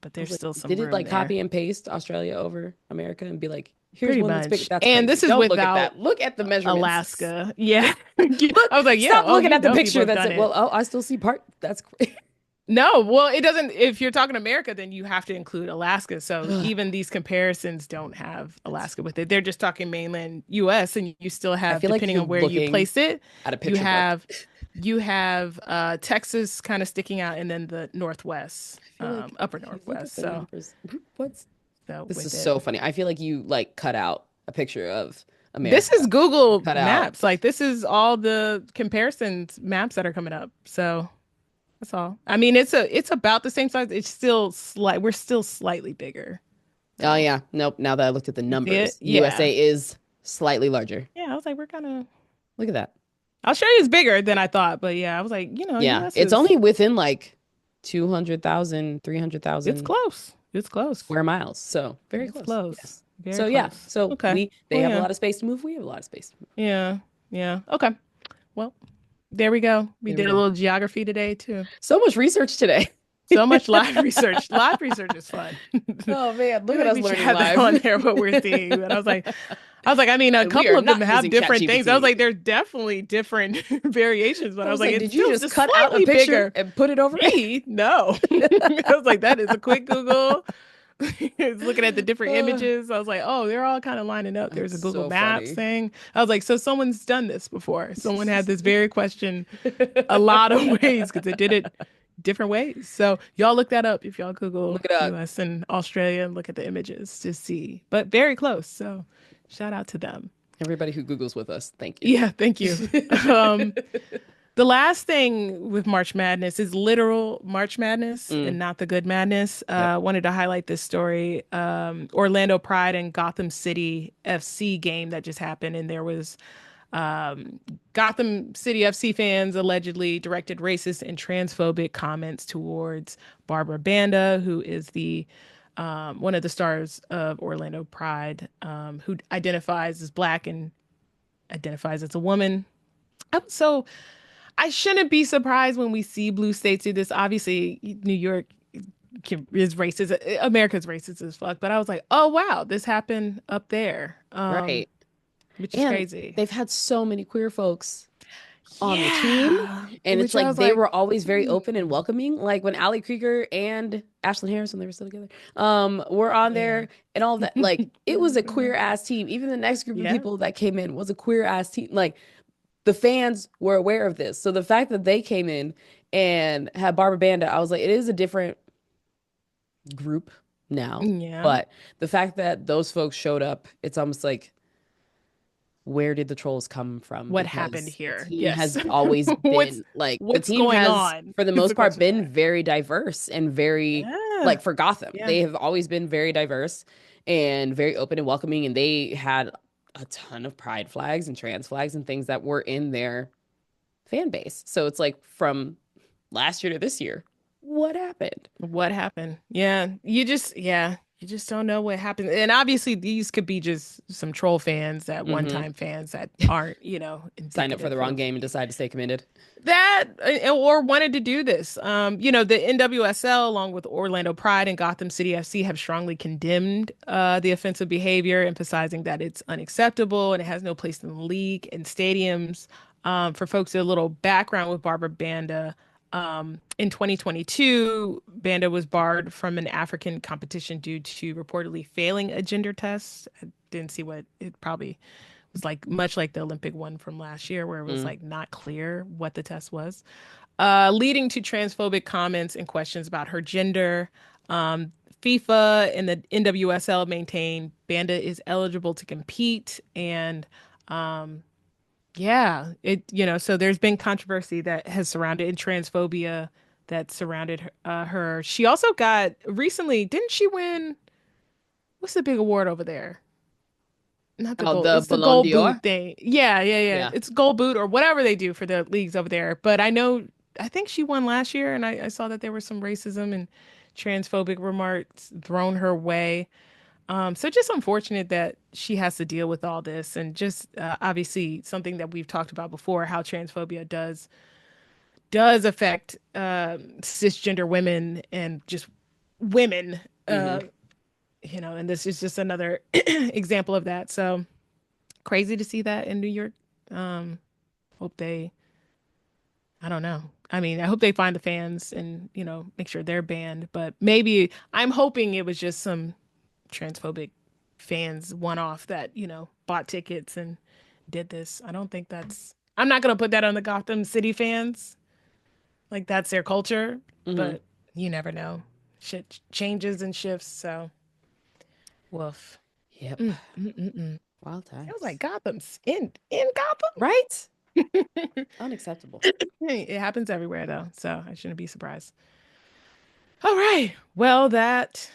But I was there's like, still some did it room like there. copy and paste Australia over America and be like, here's Pretty one that's bigger. much. That's And crazy. this is Don't look at without that. Look at the measurements. Alaska. Yeah. Look, I was like, yeah, stop oh, looking you at the know people picture. have That's done it. it. Well, oh, I still see part. That's crazy. No, well, it doesn't. If you're talking America, then you have to include Alaska. So even these comparisons don't have That's, Alaska with it. They're just talking mainland US, and you still I have, feel like depending you're on where you looking place it, at a you picture book. have Texas kind of sticking out, and then the Northwest, I feel like upper if you look at Northwest. the numbers, what's So this is with it. so funny. I feel like you like cut out a picture of This America. is Google Cut out. Maps. Like this is all the comparisons maps that are coming up. So that's all. I mean, it's about the same size. It's still we're still slightly bigger. Oh So yeah. Nope. Now that I looked at the you see it? numbers, Yeah. USA is slightly larger. Yeah. I was like, we're kind of Look at that. Australia is bigger than I thought, but yeah, I was like, Yeah. US It's is only within like 200,000, three hundred it's thousand close. It's close. square miles. So very It's close. close. Yes. Very So yeah. close. So Okay. they Well, have a yeah. lot of space to move. We have a lot of space to move. Yeah. Yeah. Okay. Well, there we go. We There we did a go. little geography today too. So much research today. So much live research. Live research is fun. I Oh man, look feel at like us we should learning have that on live. there, what we're seeing. And I was like, I mean, a And we couple are of them not have using different things. I was ChatGPT. like, there's definitely different variations, but I I was was like, like, it's did you still just just cut out a slightly picture bigger. and put it over it? Me, no. I was like, that is a quick Google. Looking at the different Uh, images. I was like, oh, they're all kind of lining up. There's that's a Google so Maps funny. thing. I was like, so someone's done this before. Someone had this very question a lot of ways because they did it different ways. So y'all look that up if y'all Google Look it up. US and Australia and look at the images to see. But very close. So shout out to them. Everybody who Googles with us, thank you. Yeah, thank you. Um, the last thing with March Madness is literal March Madness Mm, and not the good madness. yep. Wanted to highlight this story. Orlando Pride and Gotham City FC game that just happened, and there was Gotham City FC fans allegedly directed racist and transphobic comments towards Barbara Banda, who is the one of the stars of Orlando Pride, who identifies as black and identifies as a woman. So I shouldn't be surprised when we see blue states do this. Obviously, New York is racist. America's racist as fuck. But I was like, oh wow, this happened up there, Right. which is And crazy. they've had so many queer folks on the team. Yeah, And it's which I like was they like, were always very open and hmm. welcoming. Like when Ali Krieger and Ashlyn Harris, when they were still together, were on Yeah. there and all that. Like it was a queer ass team. Even the next group of Yeah. people that came in was a queer ass team. Like the fans were aware of this. So the fact that they came in and had Barbara Banda, I was like, it is a different group now. Yeah. But the fact that those folks showed up, it's almost like, where did the trolls come from? What happened Because the here? team Yes. has always What's been like, the what's team going has, on for the is most the part, question been there. very diverse and very, Yeah. like for Gotham, Yeah. they have always been very diverse and very open and welcoming. And they had a ton of pride flags and trans flags and things that were in their fan base. So it's like from last year to this year, what happened? What happened? Yeah, you just don't know what happened. And obviously these could be just some troll fans, that Hmm. one-time fans that aren't, Signed up for the indicative wrong of game and decided to stay committed. that, or wanted to do this. The NWSL along with Orlando Pride and Gotham City FC have strongly condemned the offensive behavior, emphasizing that it's unacceptable and it has no place in the league and stadiums. For folks, a little background with Barbara Banda. In 2022, Banda was barred from an African competition due to reportedly failing a gender test. I didn't see what it probably was like, much like the Olympic one from last year, where it was Mm. like not clear what the test was, leading to transphobic comments and questions about her gender. Um, FIFA and the NWSL maintain Banda is eligible to compete, and um, yeah, so there's been controversy that has surrounded and transphobia that surrounded her. She also got recently, didn't she win? what's the big award over there? Not the Oh, gold. the It's the Ballon gold boot d'Or. thing. Yeah, yeah, yeah. Yeah. It's gold boot or whatever they do for the leagues over there. But I know, I think she won last year, and I saw that there was some racism and transphobic remarks thrown her way. So just unfortunate that she has to deal with all this, and just obviously something that we've talked about before, how transphobia does affect cisgender women and just women. Hmm. And this is just another example of that. So crazy to see that in New York. Um, hope they, I don't know. I mean, I hope they find the fans and, make sure they're banned. But maybe I'm hoping it was just some transphobic fans one off that, bought tickets and did this. I don't think I'm not going to put that on the Gotham City fans. Like, that's their culture. Hmm. But you never know. Shit changes and shifts. So, woof. Yep. Mm. Wild It was like times. Gotham's in Gotham. Right? Unacceptable. Hey, it happens everywhere though, so I shouldn't be surprised. All right. Well, that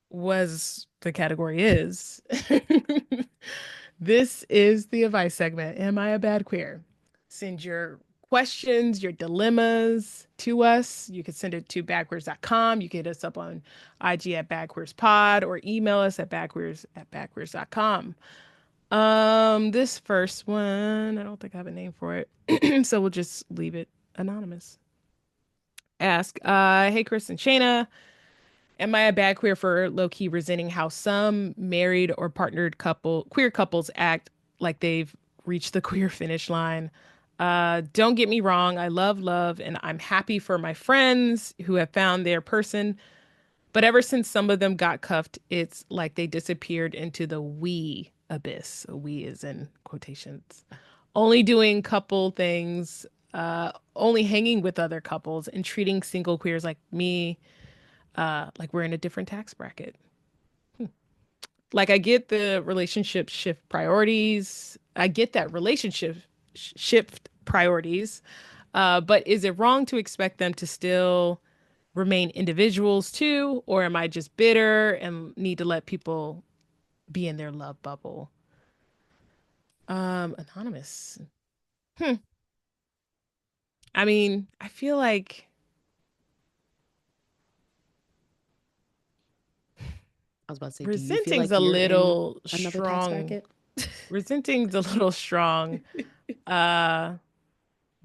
was the category is. This is the advice segment. Am I a bad queer? Send your questions, your dilemmas to us. You can send it to backwards.com. You can hit us up on IG at backwards pod or email us at backwards@backwards.com. This first one, I don't think I have a name for it. So we'll just leave it anonymous. Ask, hey Kris and Shana, am I a bad queer for low-key resenting how some married or partnered queer couples act like they've reached the queer finish line? Don't get me wrong, I love love and I'm happy for my friends who have found their person, but ever since some of them got cuffed, it's like they disappeared into the we abyss. We is in quotations. Only doing couple things, only hanging with other couples, and treating single queers like me, like we're in a different tax bracket. Like I get the relationship shift priorities. I get that relationship shift priorities. But is it wrong to expect them to still remain individuals too? Or am I just bitter and need to let people be in their love bubble? Anonymous. Hmm. I mean, I feel like I was about to say, do you feel resenting's like a you're in little another tax strong. bracket? Resenting's a little strong. Uh,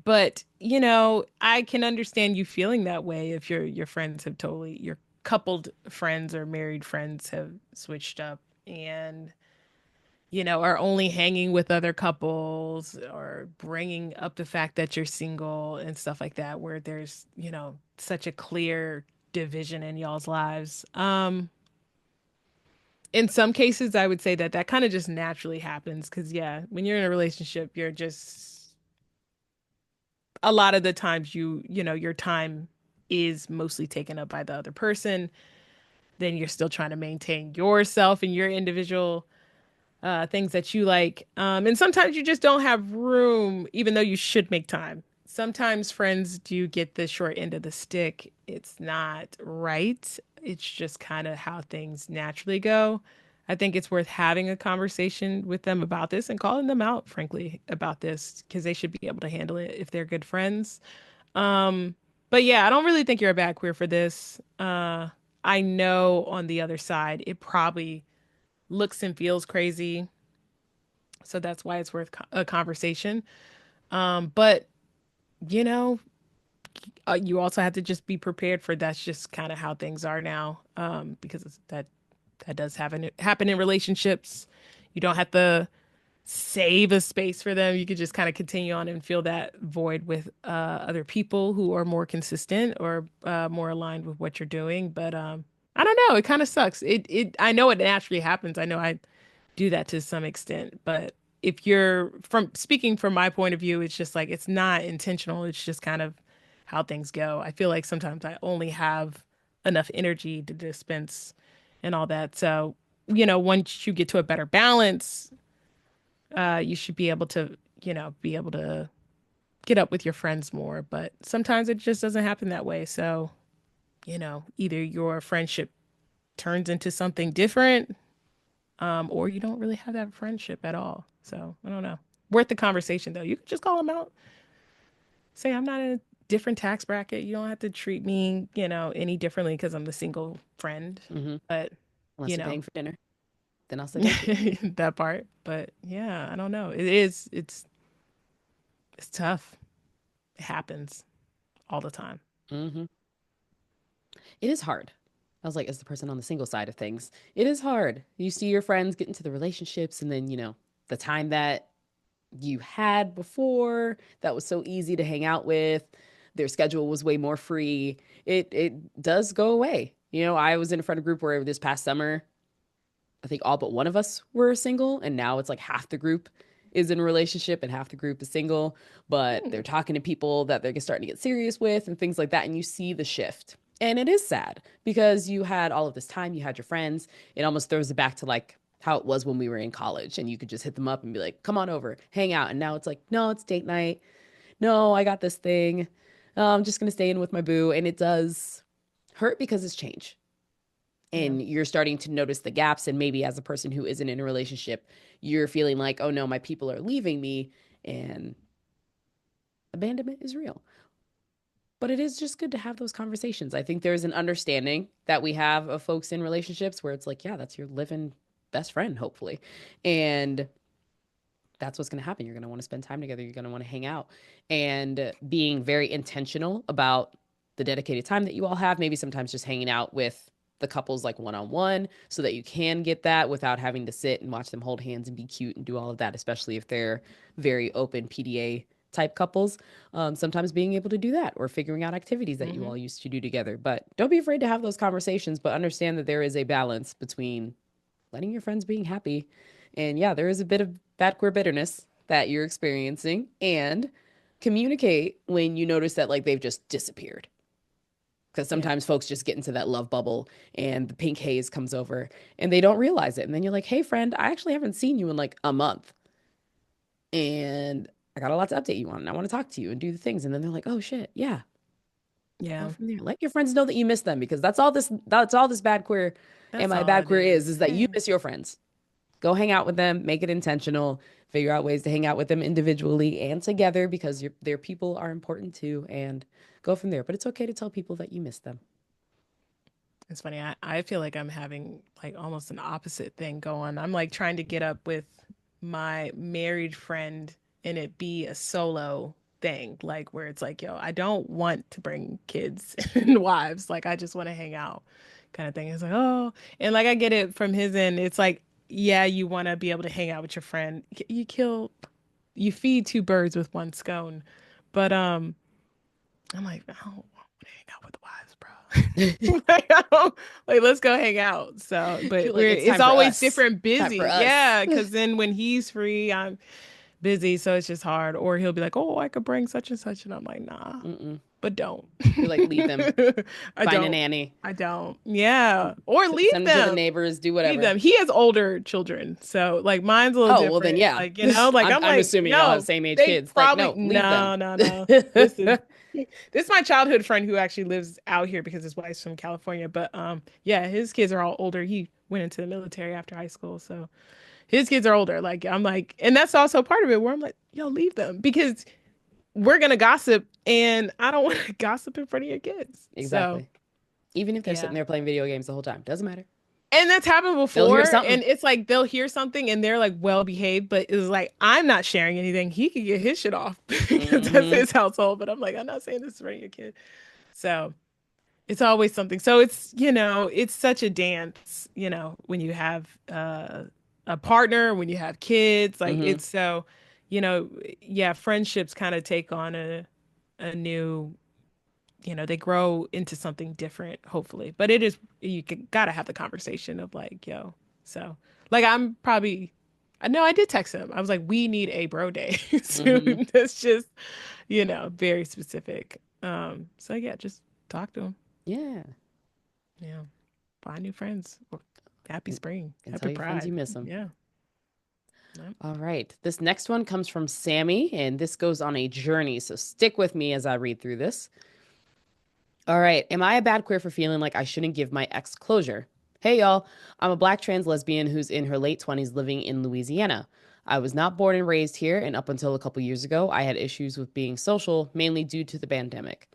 but I can understand you feeling that way if your friends have totally your coupled friends or married friends have switched up and are only hanging with other couples or bringing up the fact that you're single and stuff like that, where there's, such a clear division in y'all's lives. In some cases, I would say that kind of just naturally happens because, yeah, when you're in a relationship, you're just a lot of the times your time is mostly taken up by the other person. Then you're still trying to maintain yourself and your individual things that you like. And sometimes you just don't have room, even though you should make time. Sometimes friends do get the short end of the stick. It's not right. It's just kind of how things naturally go. I think it's worth having a conversation with them about this and calling them out, frankly, about this because they should be able to handle it if they're good friends. Um, but yeah, I don't really think you're a bad queer for this. I know on the other side, it probably looks and feels crazy, so that's why it's worth a conversation. But you know, you also have to just be prepared for that's just kind of how things are now. Because that does happen in relationships. You don't have to save a space for them. You could just kind of continue on and fill that void with other people who are more consistent or more aligned with what you're doing. But I don't know. It kind of sucks. I know it naturally happens. I know I do that to some extent, but if you're from speaking from my point of view, it's just like it's not intentional. It's just kind of how things go. I feel like sometimes I only have enough energy to dispense and all that. So, once you get to a better balance, you should be able to, be able to get up with your friends more. But sometimes it just doesn't happen that way. So, either your friendship turns into something different, or you don't really have that friendship at all. So I don't know. Worth the conversation though. You could just call them out. Say I'm not in a different tax bracket. You don't have to treat me, any differently because I'm the single friend. Hmm. But Unless you you're know, paying for dinner, then I'll say thank you. that part. But yeah, I don't know. It is. It's tough. It happens all the time. Hmm. It is hard. I was like, as the person on the single side of things, it is hard. You see your friends get into the relationships, and then, the time that you had before that was so easy to hang out with, their schedule was way more free. It does go away. I was in a friend group where this past summer, I think all but one of us were single, and now it's like half the group is in a relationship and half the group is single, but Hmm. they're talking to people that they're starting to get serious with and things like that. And you see the shift. And it is sad because you had all of this time, you had your friends. It almost throws it back to like how it was when we were in college and you could just hit them up and be like, come on over, hang out. And now it's like, no, it's date night. No, I got this thing. I'm just going to stay in with my boo. And it does hurt because it's change Yeah. and you're starting to notice the gaps, and maybe as a person who isn't in a relationship, you're feeling like, oh no, my people are leaving me, and abandonment is real. But it is just good to have those conversations. I think there's an understanding that we have of folks in relationships where it's like, yeah, that's your living best friend, hopefully, and that's what's going to happen. You're going to want to spend time together, you're going to want to hang out, and being very intentional about the dedicated time that you all have, maybe sometimes just hanging out with the couples like one on one so that you can get that without having to sit and watch them hold hands and be cute and do all of that, especially if they're very open PDA type couples. Sometimes being able to do that or figuring out activities that you Hmm. all used to do together. But don't be afraid to have those conversations, but understand that there is a balance between letting your friends being happy. And yeah, there is a bit of bad queer bitterness that you're experiencing, and communicate when you notice that like they've just disappeared, because Yeah. sometimes folks just get into that love bubble and the pink haze comes over and they don't realize it. And then you're like, hey, friend, I actually haven't seen you in like a month and I got a lot to update you on. And I want to talk to you and do the things. And then they're like, oh shit, yeah, go Yeah. from there. Let your friends know that you miss them, because that's all this bad queer and That's my all bad it queer is. is that you Yeah. miss your friends. Go hang out with them, make it intentional, figure out ways to hang out with them individually and together, because their people are important too, and go from there. But it's okay to tell people that you miss them. It's funny. I feel like I'm having like almost an opposite thing going. I'm like trying to get up with my married friend and it be a solo thing, like where it's like, yo, I don't want to bring kids and wives. Like I just want to hang out kind of thing. It's like, oh, and like I get it from his end. It's like, yeah, you want to be able to hang out with your friend. You feed two birds with one scone. But I'm like, I don't want to hang out with the wives, bro. like, like, let's go hang out. So, but You're like, it's it's time for always us. different Time for busy. us. Yeah. Cause then when he's free, I'm busy. So it's just hard. Or he'll be like, oh, I could bring such and such. And I'm like, nah, Mm-mm. but don't. You're like, leave them, I find a don't. nanny, I don't. Yeah. Or leave send them to the them. neighbors, do Leave whatever. them. He has older children. So like mine's a little Oh, well, then, different. yeah. Like, like I'm, I'm I'm like, assuming y'all have no, same age they kids. Like, probably no, leave them. no. This is my childhood friend who actually lives out here because his wife's from California. But yeah, his kids are all older. He went into the military after high school. So his kids are older. Like I'm like, and that's also part of it where I'm like, yo, leave them because we're gonna gossip and I don't want to gossip in front of your kids. So Exactly. Even if they're yeah. sitting there playing video games the whole time, doesn't matter. And that's happened They'll hear before. something. And it's like they'll hear something and they're like well behaved, but it's like I'm not sharing anything. He could get his shit off because that's Hmm. his household. But I'm like, I'm not saying this is for your kid. So it's always something. So it's such a dance, when you have a partner, when you have kids, like Hmm. it's so, you know, yeah, friendships kind of take on a new, they grow into something different, hopefully. But it is gotta have the conversation of like, yo, so like I'm probably I know I did text him. I was like, we need a bro day Hmm. soon. That's just, very specific. So yeah, just talk to him. Yeah. Yeah. Find new friends. Happy And, spring. and tell Happy your friends you pride. miss them. Yeah. Yep. All right. This next one comes from Sammy, and this goes on a journey. So stick with me as I read through this. All right. Am I a bad queer for feeling like I shouldn't give my ex closure? Hey y'all, I'm a black trans lesbian who's in her late 20s living in Louisiana. I was not born and raised here, and up until a couple years ago, I had issues with being social, mainly due to the pandemic.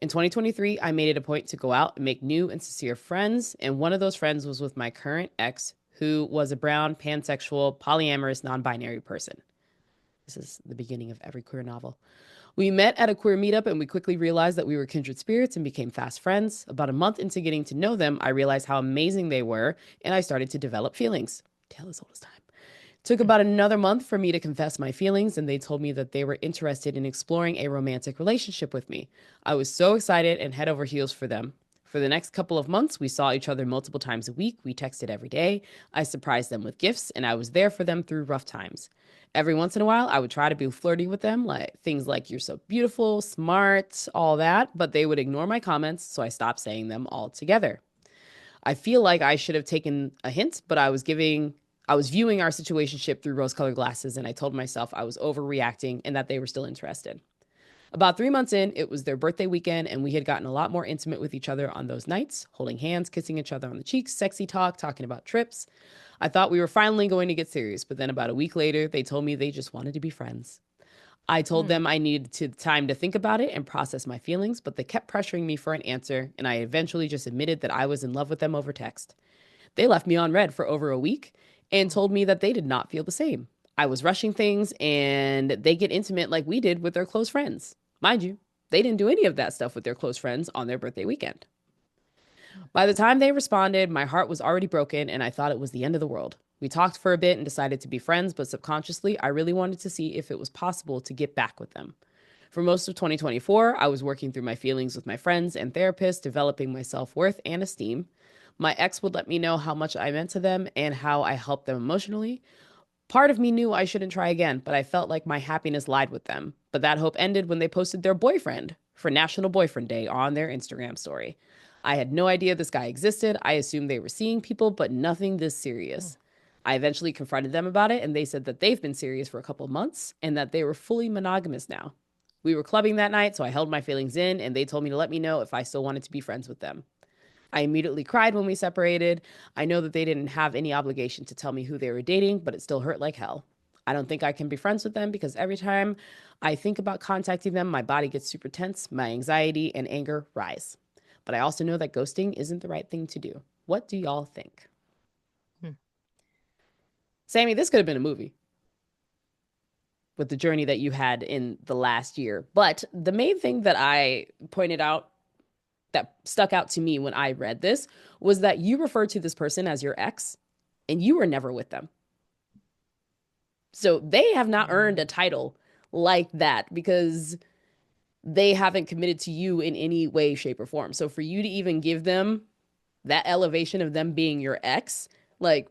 In 2023, I made it a point to go out and make new and sincere friends, and one of those friends was with my current ex, who was a brown, pansexual, polyamorous, non binary person. This is the beginning of every queer novel. We met at a queer meetup and we quickly realized that we were kindred spirits and became fast friends. About a month into getting to know them, I realized how amazing they were and I started to develop feelings. Tale as old as time. It took about another month for me to confess my feelings, and they told me that they were interested in exploring a romantic relationship with me. I was so excited and head over heels for them. For the next couple of months, we saw each other multiple times a week. We texted every day. I surprised them with gifts, and I was there for them through rough times. Every once in a while, I would try to be flirty with them, like things like, you're so beautiful, smart, all that, but they would ignore my comments, so I stopped saying them altogether. I feel like I should have taken a hint, but I was viewing our situationship through rose-colored glasses, and I told myself I was overreacting and that they were still interested. About 3 months in, it was their birthday weekend, and we had gotten a lot more intimate with each other on those nights, holding hands, kissing each other on the cheeks, sexy talk, talking about trips. I thought we were finally going to get serious, but then about a week later, they told me they just wanted to be friends. I told Hmm. them I needed time to think about it and process my feelings, but they kept pressuring me for an answer, and I eventually just admitted that I was in love with them over text. They left me on red for over a week and told me that they did not feel the same. I was rushing things and they get intimate like we did with their close friends. Mind you, they didn't do any of that stuff with their close friends on their birthday weekend. By the time they responded, my heart was already broken and I thought it was the end of the world. We talked for a bit and decided to be friends, but subconsciously, I really wanted to see if it was possible to get back with them. For most of 2024, I was working through my feelings with my friends and therapists, developing my self worth and esteem. My ex would let me know how much I meant to them and how I helped them emotionally. Part of me knew I shouldn't try again, but I felt like my happiness lied with them. But that hope ended when they posted their boyfriend for National Boyfriend Day on their Instagram story. I had no idea this guy existed. I assumed they were seeing people, but nothing this serious. I eventually confronted them about it, and they said that they've been serious for a couple of months and that they were fully monogamous now. We were clubbing that night, so I held my feelings in, and they told me to let me know if I still wanted to be friends with them. I immediately cried when we separated. I know that they didn't have any obligation to tell me who they were dating, but it still hurt like hell. I don't think I can be friends with them because every time I think about contacting them, my body gets super tense, my anxiety and anger rise. But I also know that ghosting isn't the right thing to do. What do y'all think? Hmm. Sammy, this could have been a movie with the journey that you had in the last year. But the main thing that I pointed out that stuck out to me when I read this was that you referred to this person as your ex and you were never with them. So they have not Yeah. earned a title like that because they haven't committed to you in any way, shape, or form. So for you to even give them that elevation of them being your ex, like,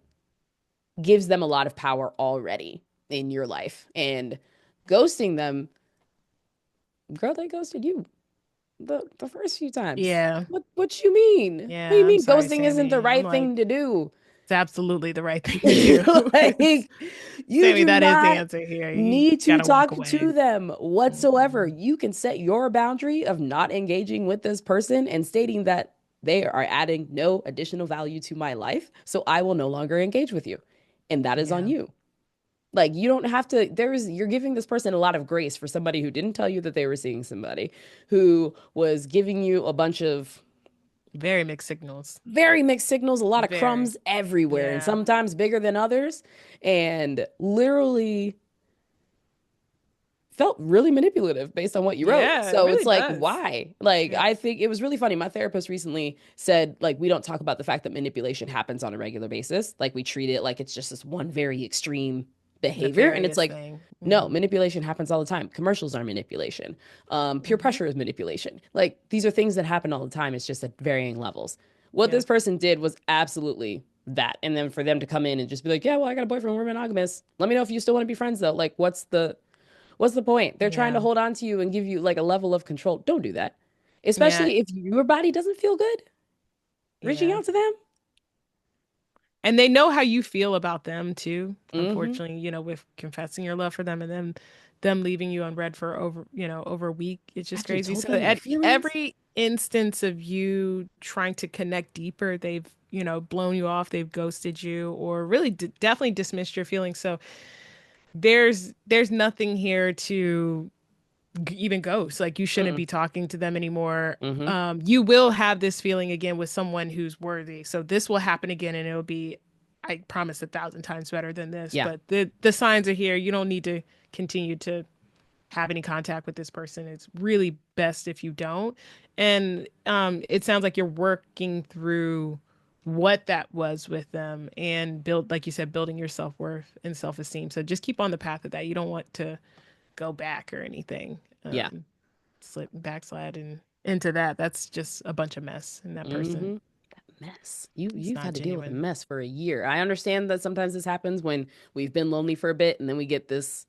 gives them a lot of power already in your life. And ghosting them, girl, they ghosted you the first few times. Yeah. What you mean? What do you Yeah. I'm mean sorry, ghosting isn't the Sammy. I'm right like, thing to do? it's absolutely the right thing to do. Like, you Sammy, do that is the not answer here. You need to gotta walk talk away. to them whatsoever. Mhm. You can set your boundary of not engaging with this person and stating that they are adding no additional value to my life, so I will no longer engage with you. And that is on Yeah. you. Like, you don't have to, you're giving this person a lot of grace for somebody who didn't tell you that they were seeing somebody, who was giving you a bunch of Very mixed signals. very mixed signals, a lot of Very. crumbs everywhere, and Yeah. sometimes bigger than others, and literally felt really manipulative based on what you wrote. Yeah, it So it's really like, does. why? Like, It, I think it was really funny. My therapist recently said, like, we don't talk about the fact that manipulation happens on a regular basis. Like, we treat it like it's just this one very extreme behavior. And it's nefarious like, thing. no, Hmm. manipulation happens all the time. Commercials are manipulation. Peer Hmm. pressure is manipulation. Like, these are things that happen all the time. It's just at varying levels. What Yeah. this person did was absolutely that. And then for them to come in and just be like, yeah, well, I got a boyfriend. We're monogamous. Let me know if you still want to be friends, though. Like, what's the point? They're trying to Yeah. hold on to you and give you like a level of control. Don't do that. Yeah. Especially if your body doesn't feel good, reaching Yeah. out to them. And they know how you feel about them too. Mm-hmm. Unfortunately, with confessing your love for them and then them leaving you on red for over a week. It's just After you crazy. told So them your at feelings. every instance of you trying to connect deeper, they've blown you off, they've ghosted you, or really definitely dismissed your feelings. So there's nothing here to even ghost. Like, you shouldn't Mm-mm. be talking to them anymore. Mm-hmm. You will have this feeling again with someone who's worthy. So this will happen again, and it'll be, I promise, 1,000 times better than this. Yeah. But the signs are here. You don't need to continue to have any contact with this person. It's really best if you don't. And it sounds like you're working through what that was with them and build, like you said, building your self-worth and self-esteem. So just keep on the path of that. You don't want to go back or anything. Yeah. Slip backslide and into that. That's just a bunch of mess in that person. Mm-hmm. That mess. It's You've not had to deal with a genuine. mess for a year. I understand that sometimes this happens when we've been lonely for a bit and then we get this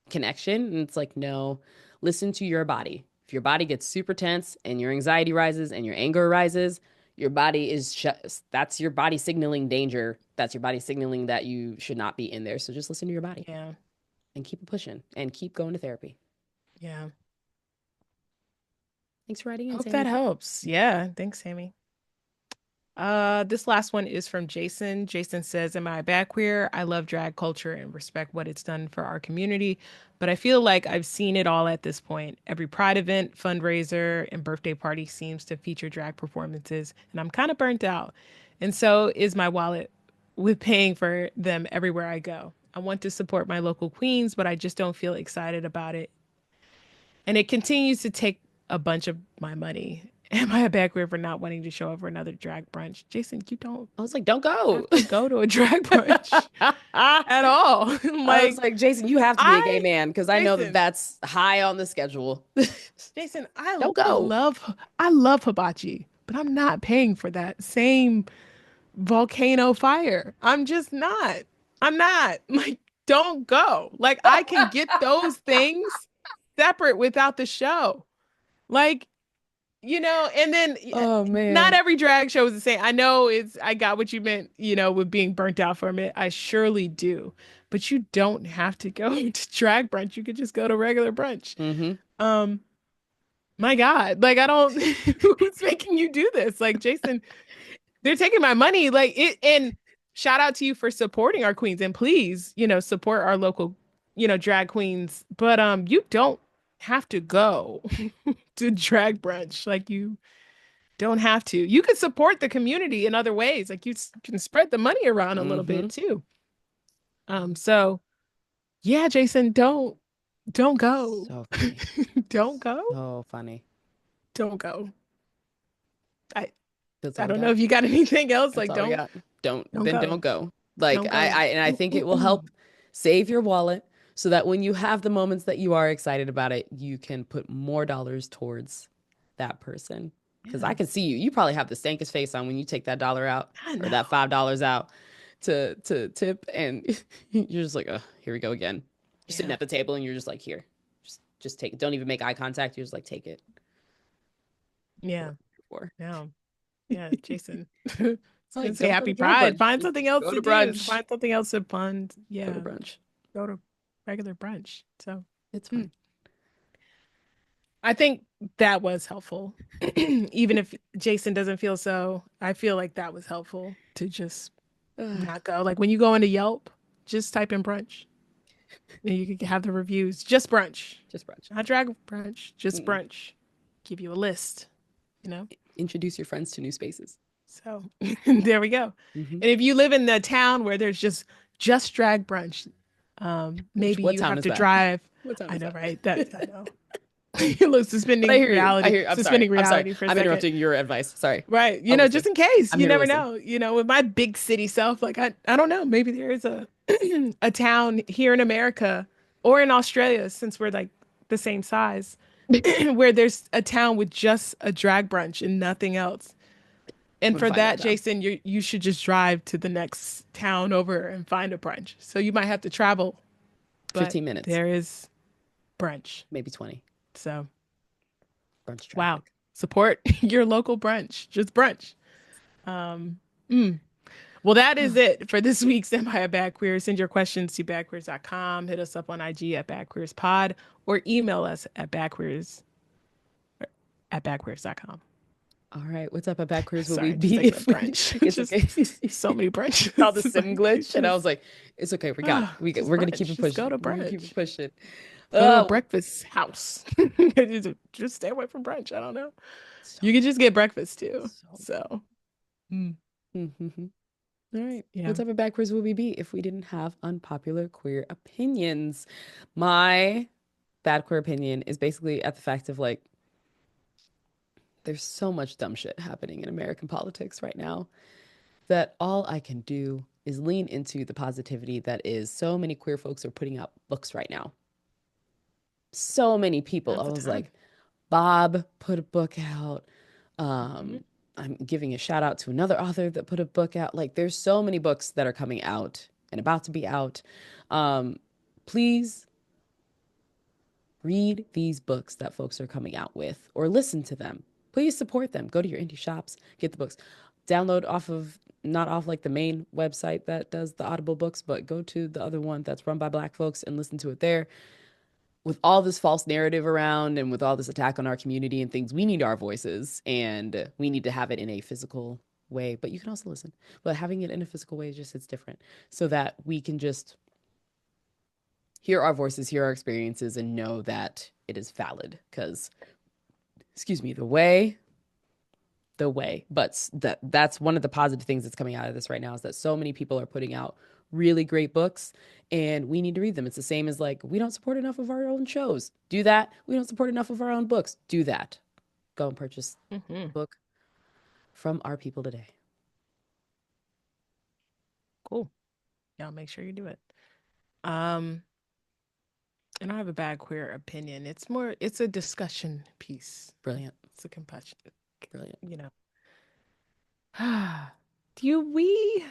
connection and it's like, no, listen to your body. If your body gets super tense and your anxiety rises and your anger rises, your body is that's your body signaling danger. That's your body signaling that you should not be in there. So just listen to your body Yeah. and keep it pushing and keep going to therapy. Yeah. Thanks for writing in, Hope that Sammy. helps. Yeah. Thanks, Sammy. This last one is from Jason. Jason says, "Am I a bad queer? I love drag culture and respect what it's done for our community, but I feel like I've seen it all at this point. Every pride event, fundraiser, and birthday party seems to feature drag performances, and I'm kind of burnt out. And so is my wallet with paying for them everywhere I go. I want to support my local queens, but I just don't feel excited about it, and it continues to take a bunch of my money. Am I a bad queer for not wanting to show up for another drag brunch?" Jason, you don't I was like, don't go. have to go to a drag brunch at all. I was Like, like, Jason, you have to be a gay I, man because I know that Jason, that's high on the schedule. Jason, Don't go. I love hibachi, but I'm not paying for that same volcano fire. I'm just not. I'm not. Like, don't go. Like, I can get those things separate without the show. Like, and then Oh not man. every drag show is the same. I know I got what you meant, with being burnt out for a minute. I surely do. But you don't have to go to drag brunch. You could just go to regular brunch. Mm-hmm. Um, my God. Like, I don't, who's making you do this? Like, Jason, they're taking my money. Like, and shout out to you for supporting our queens. And please, support our local, drag queens. But you don't have to go to drag brunch. Like, you don't have to. You could support the community in other ways. Like, you can spread the money around a little Mm-hmm. bit too. So yeah, Jason, don't go. So funny. Don't go. So funny. Don't go. I That's I all we don't know got. if you got anything else. That's Like, all we don't got. Don't don't then don't go. go. Like Don't go. I think it will help save your wallet so that when you have the moments that you are excited about it, you can put more dollars towards that person. Because I Yeah, can see you. You probably have the stankest face on when you take that dollar out I or know. that $5 out to tip, and you're just like, oh, here we go again. You're sitting Yeah. at the table and you're just like, here, just take it. Don't even make eye contact. You're just like, take it. Yeah. What for? No. Yeah, Jason. It's Say like, don't go to happy drag pride. brunch. Find Just something else go to to do. brunch. Find something else to fund. Go to Yeah. brunch. Go to regular brunch. So It's hmm. fine. I think that was helpful. Even if Jason doesn't feel so, I feel like that was helpful to just not go. Like, when you go into Yelp, just type in brunch and you can have the reviews. Just brunch. Just brunch. Not drag brunch, just Mm-mm. brunch. Give you a list, you know? Introduce your friends to new spaces. So there we go. Mm-hmm. And if you live in the town where there's just drag brunch, Which maybe what you town have is to that? drive. What town I is know, that? right? That I know. Look, But I suspending hear you. I reality, hear. I'm sorry. suspending I'm sorry. reality for a I'm second. interrupting your advice. Sorry. Right. I'll Just listen. in case, I'm you here to never listen. know. With my big city self, like, I don't know, maybe there is a a town here in America or in Australia, since we're like the same size, where there's a town with just a drag brunch and nothing else. I'm And gonna for find that that, town. Jason, you should just drive to the next town over and find a brunch. So you might have to travel, but 15 minutes, there is brunch. maybe 20. So Brunch wow, traffic. support your local brunch. Just brunch. Um, mm. Well, that is it for this week's Am I a Bad Queer? Send your questions to badqueers.com. Hit us up on IG at badqueerspod or email us at badqueers at badqueers.com. All right, what type of bad queers will we Sorry, just be thinking of if we? brunch. It's Just okay. so many Saw brunches. the It's sim like glitch, it's and I was just like, "It's okay. We got it. just We're gonna keep brunch. it Just go pushing. to We're gonna keep it brunch. pushing." Go to a Oh, breakfast house. Just stay away from brunch. I don't know. so You can just get breakfast too. so So, mm, good. All right. What yeah. type of bad queers would we be if we didn't have unpopular queer opinions? My bad queer opinion is basically at the fact of like, there's so much dumb shit happening in American politics right now that all I can do is lean into the positivity that is so many queer folks are putting out books right now. So many people. Now's I the was time. like, Bob put a book out. Mhm. I'm giving a shout out to another author that put a book out. Like, there's so many books that are coming out and about to be out. Um, Please read these books that folks are coming out with or listen to them. Please support them. Go to your indie shops, get the books. Download off of, not off like the main website that does the Audible books, but go to the other one that's run by Black folks and listen to it there. With all this false narrative around and with all this attack on our community and things, we need our voices and we need to have it in a physical way. But you can also listen. But having it in a physical way just it's different so that we can just hear our voices, hear our experiences, and know that it is valid. Because, excuse me, but that's one of the positive things that's coming out of this right now is that so many people are putting out really great books and we need to read them. It's the same as like we don't support enough of our own shows. Do that. We don't support enough of our own books. Do that. Go and purchase a Mhm. book from our people today. Cool. Yeah, make sure you do it. Um, I don't have a bad queer opinion. It's a discussion piece. Brilliant. It's a compassion, Brilliant. you know. Do we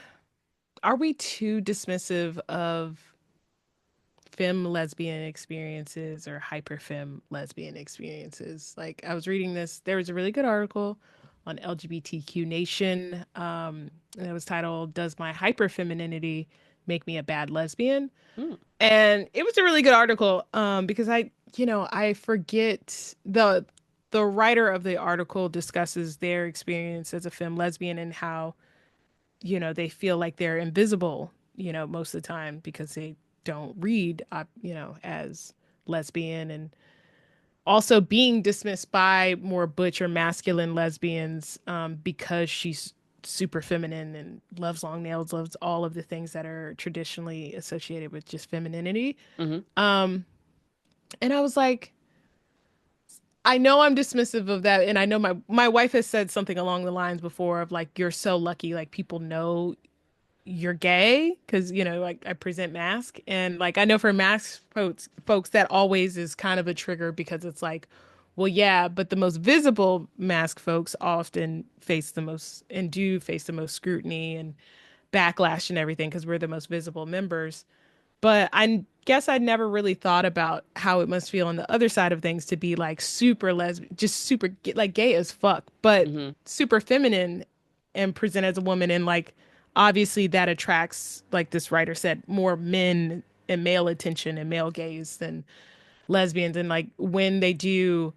are we too dismissive of femme lesbian experiences or hyperfemme lesbian experiences? Like I was reading this, there was a really good article on LGBTQ Nation, and it was titled "Does My Hyperfemininity Make Me a Bad Lesbian?" Mm, And it was a really good article because I forget the writer of the article discusses their experience as a femme lesbian and how, they feel like they're invisible, most of the time because they don't read, as lesbian, and also being dismissed by more butch or masculine lesbians because she's super feminine and loves long nails, loves all of the things that are traditionally associated with just femininity. mm-hmm, And I was like, I know I'm dismissive of that, and I know my wife has said something along the lines before of like, you're so lucky, like people know you're gay because like I present mask, and like I know for mask folks that always is kind of a trigger because it's like, well, yeah, but the most visible mask folks often face the most and do face the most scrutiny and backlash and everything because we're the most visible members. But I guess I never really thought about how it must feel on the other side of things to be like super lesbian, just super like gay as fuck, but mm-hmm, super feminine and present as a woman. And like, obviously, that attracts, like this writer said, more men and male attention and male gaze than lesbians. And like, when they do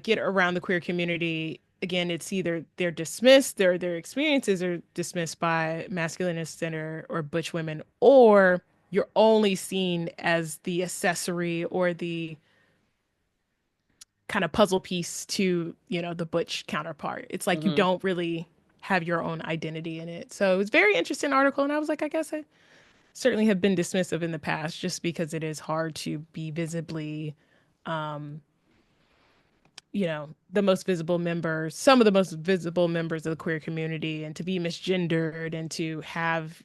get around the queer community again, it's either they're dismissed, their experiences are dismissed by masculinist or butch women, or you're only seen as the accessory or the kind of puzzle piece to the butch counterpart. It's like you mm-hmm. don't really have your own identity in it. So it was a very interesting article, and I was like, I guess I certainly have been dismissive in the past just because it is hard to be visibly the most visible members, some of the most visible members of the queer community, and to be misgendered and to have,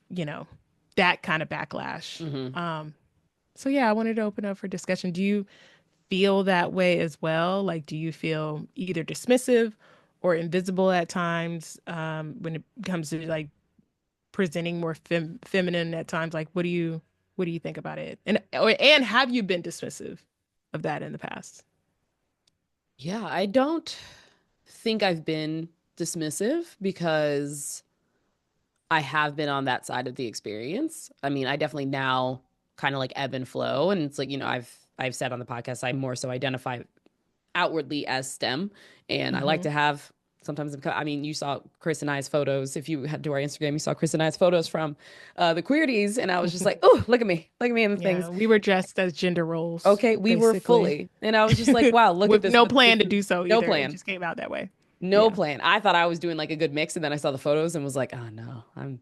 that kind of backlash. Mm-hmm. So yeah, I wanted to open up for discussion. Do you feel that way as well? Like, do you feel either dismissive or invisible at times when it comes to like presenting more feminine at times? Like, what do you think about it? And have you been dismissive of that in the past? Yeah, I don't think I've been dismissive because I have been on that side of the experience. I mean, I definitely now kind of like ebb and flow. And it's like, I've said on the podcast, I more so identify outwardly as STEM. And I like Mm-hmm. to have sometimes, I mean, you saw Kris and I's photos. If you had to our Instagram, you saw Kris and I's photos from the Queerties. And I was just like, oh, look at me in the things. Yeah, we were dressed as gender roles, Okay, we were basically, fully. And I was just like, wow, look at with this. no plan to do so No either. It plan. just came out that way. No Yeah. plan. I thought I was doing like a good mix. And then I saw the photos and was like, oh no, I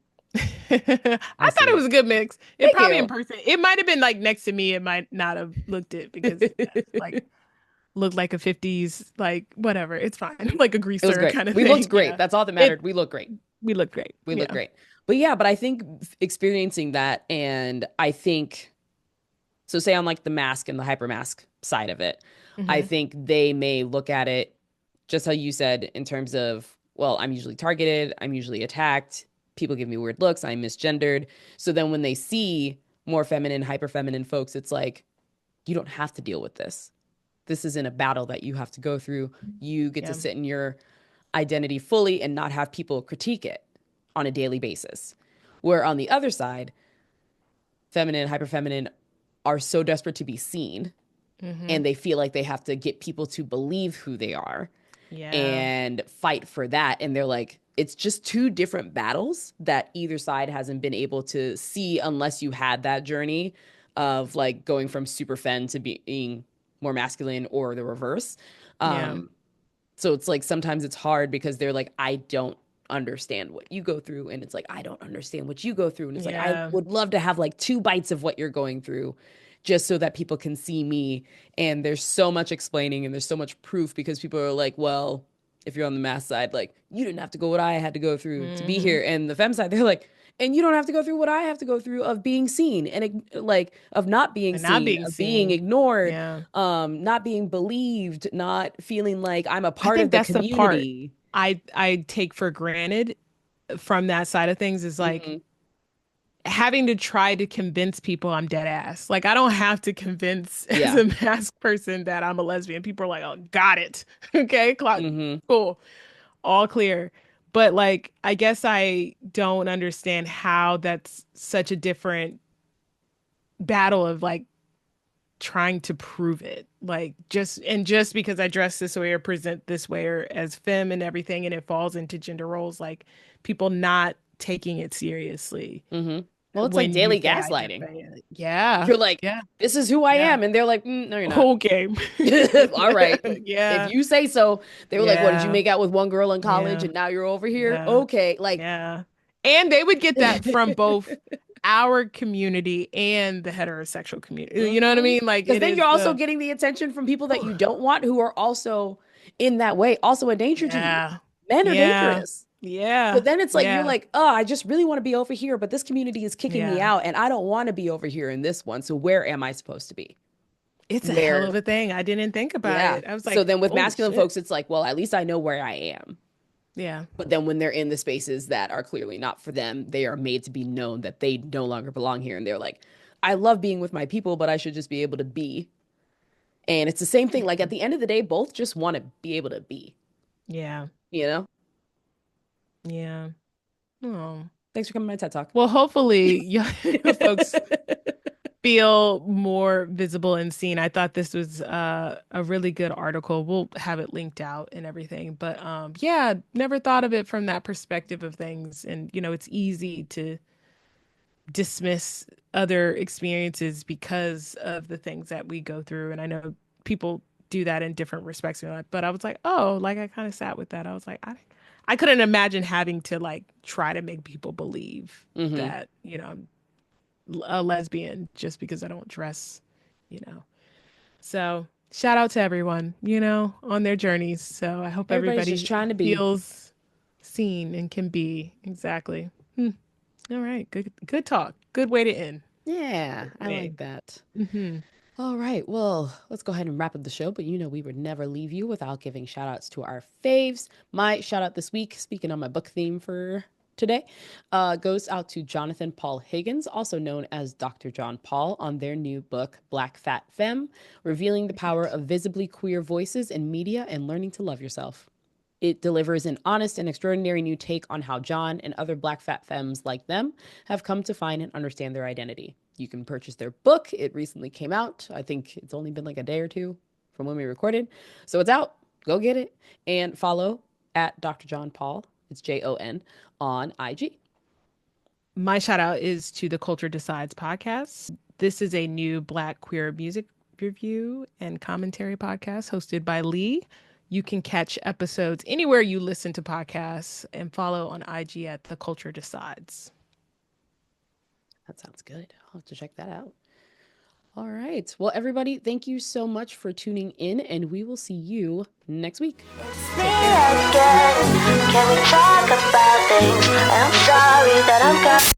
I thought see it it. was a good mix. It Thank probably in you. person. It might have been like next to me. It might not have looked it because like looked like a 50s, like whatever. It's fine. Like a It was greaser great. kind of We looked thing. great. Yeah. That's all that It mattered. We looked great. we looked great. We looked Yeah. great. But yeah, but I think experiencing that, and I think, so say on like the mask and the hyper mask side of it, I Hmm. think they may look at it just how you said in terms of, well, I'm usually targeted, I'm usually attacked, people give me weird looks, I'm misgendered. So then when they see more feminine, hyper feminine folks, it's like, you don't have to deal with this. This isn't a battle that you have to go through. You get to Yeah. sit in your identity fully and not have people critique it on a daily basis. Where on the other side, feminine, hyper feminine are so desperate to be seen Hmm. and they feel like they have to get people to believe who they are Yeah. and fight for that. And they're like, it's just two different battles that either side hasn't been able to see unless you had that journey of like going from super femme to being more masculine or the reverse. Yeah. Um, so it's like sometimes it's hard because they're like, I don't understand what you go through. And it's like, I don't understand what you go through. And it's like, I Yeah. would love to have like two bites of what you're going through just so that people can see me. And there's so much explaining and there's so much proof because people are like, well, if you're on the mass side, like, you didn't have to go what I had to go through to be Hmm. here. And the femme side, they're like, and you don't have to go through what I have to go through of being seen and like of not being And not seen, being of being seen. ignored, Yeah. not being believed, not feeling like I'm a I part of think the that's the part community. I take for granted from that side of things is like Hmm. having to try to convince people I'm dead ass. Like I don't have to convince as Yeah. a masked person that I'm a lesbian. People are like, "Oh, got it." Okay, clock, Hmm. cool, all clear. But like, I guess I don't understand how that's such a different battle of like trying to prove it. Like just because I dress this way or present this way or as femme and everything, and it falls into gender roles, like people not taking it seriously Hmm. Well, it's like when you daily say gaslighting. identify it. Yeah. You're like, Yeah. this is who I Yeah. am. And they're like, no, you're not. Okay. All right. If Yeah. you say so, they were like, what, did you Yeah. make out with one girl in college Yeah. and now you're over here? Yeah. Okay. Like, Yeah. And they would get that from both our community and the heterosexual community. You know what I hmm, mean? Like because it then you're is also the getting the attention from people that you don't want who are also in that way, also a danger to you. yeah. Men are Yeah. dangerous. So Yeah. then it's like you're Yeah. like, oh, I just really want to be over here, but this community is kicking me Yeah. out, and I don't want to be over here in this one. So where am I supposed to be? It's a hell Where, of a thing. I didn't think about yeah. it. I was So like, then with holy masculine shit. folks, it's like, well, at least I know where I am. Yeah. But then when they're in the spaces that are clearly not for them, they are made to be known that they no longer belong here. And they're like, I love being with my people, but I should just be able to be. And it's the same thing. Like at the end of the day, both just want to be able to be, Yeah. you know? Yeah. Oh. Thanks for coming to my TED Talk. Well, hopefully you folks feel more visible and seen. I thought this was a really good article. We'll have it linked out and everything. But yeah, never thought of it from that perspective of things. And it's easy to dismiss other experiences because of the things that we go through. And I know people do that in different respects in life. But I was like, oh, like I kind of sat with that. I was like, I couldn't imagine having to like try to make people believe Hmm. that, I'm a lesbian just because I don't dress, you know. So shout out to everyone, on their journeys. So I hope Everybody's just everybody trying to be. feels seen and can be exactly. All right, good talk. Good way to end Yeah, for I me. like that. Hmm. All right, well, let's go ahead and wrap up the show. But we would never leave you without giving shout outs to our faves. My shout out this week, speaking on my book theme for today, goes out to Jonathan Paul Higgins, also known as Dr. Jon Paul, on their new book, Black Fat Femme, revealing the power of visibly queer voices in media and learning to love yourself. It delivers an honest and extraordinary new take on how John and other Black Fat Femmes like them have come to find and understand their identity. You can purchase their book. It recently came out. I think it's only been like a day or two from when we recorded. So it's out. Go get it. And follow at Dr. Jon Paul. It's Jon on IG. My shout out is to the Culture Decides podcast. This is a new Black queer music review and commentary podcast hosted by Lee. You can catch episodes anywhere you listen to podcasts and follow on IG at The Culture Decides. That sounds good. I'll have to check that out. All right. Well, everybody, thank you so much for tuning in, and we will see you next week. It's me again. Can we talk about things? I'm sorry that I'm gone.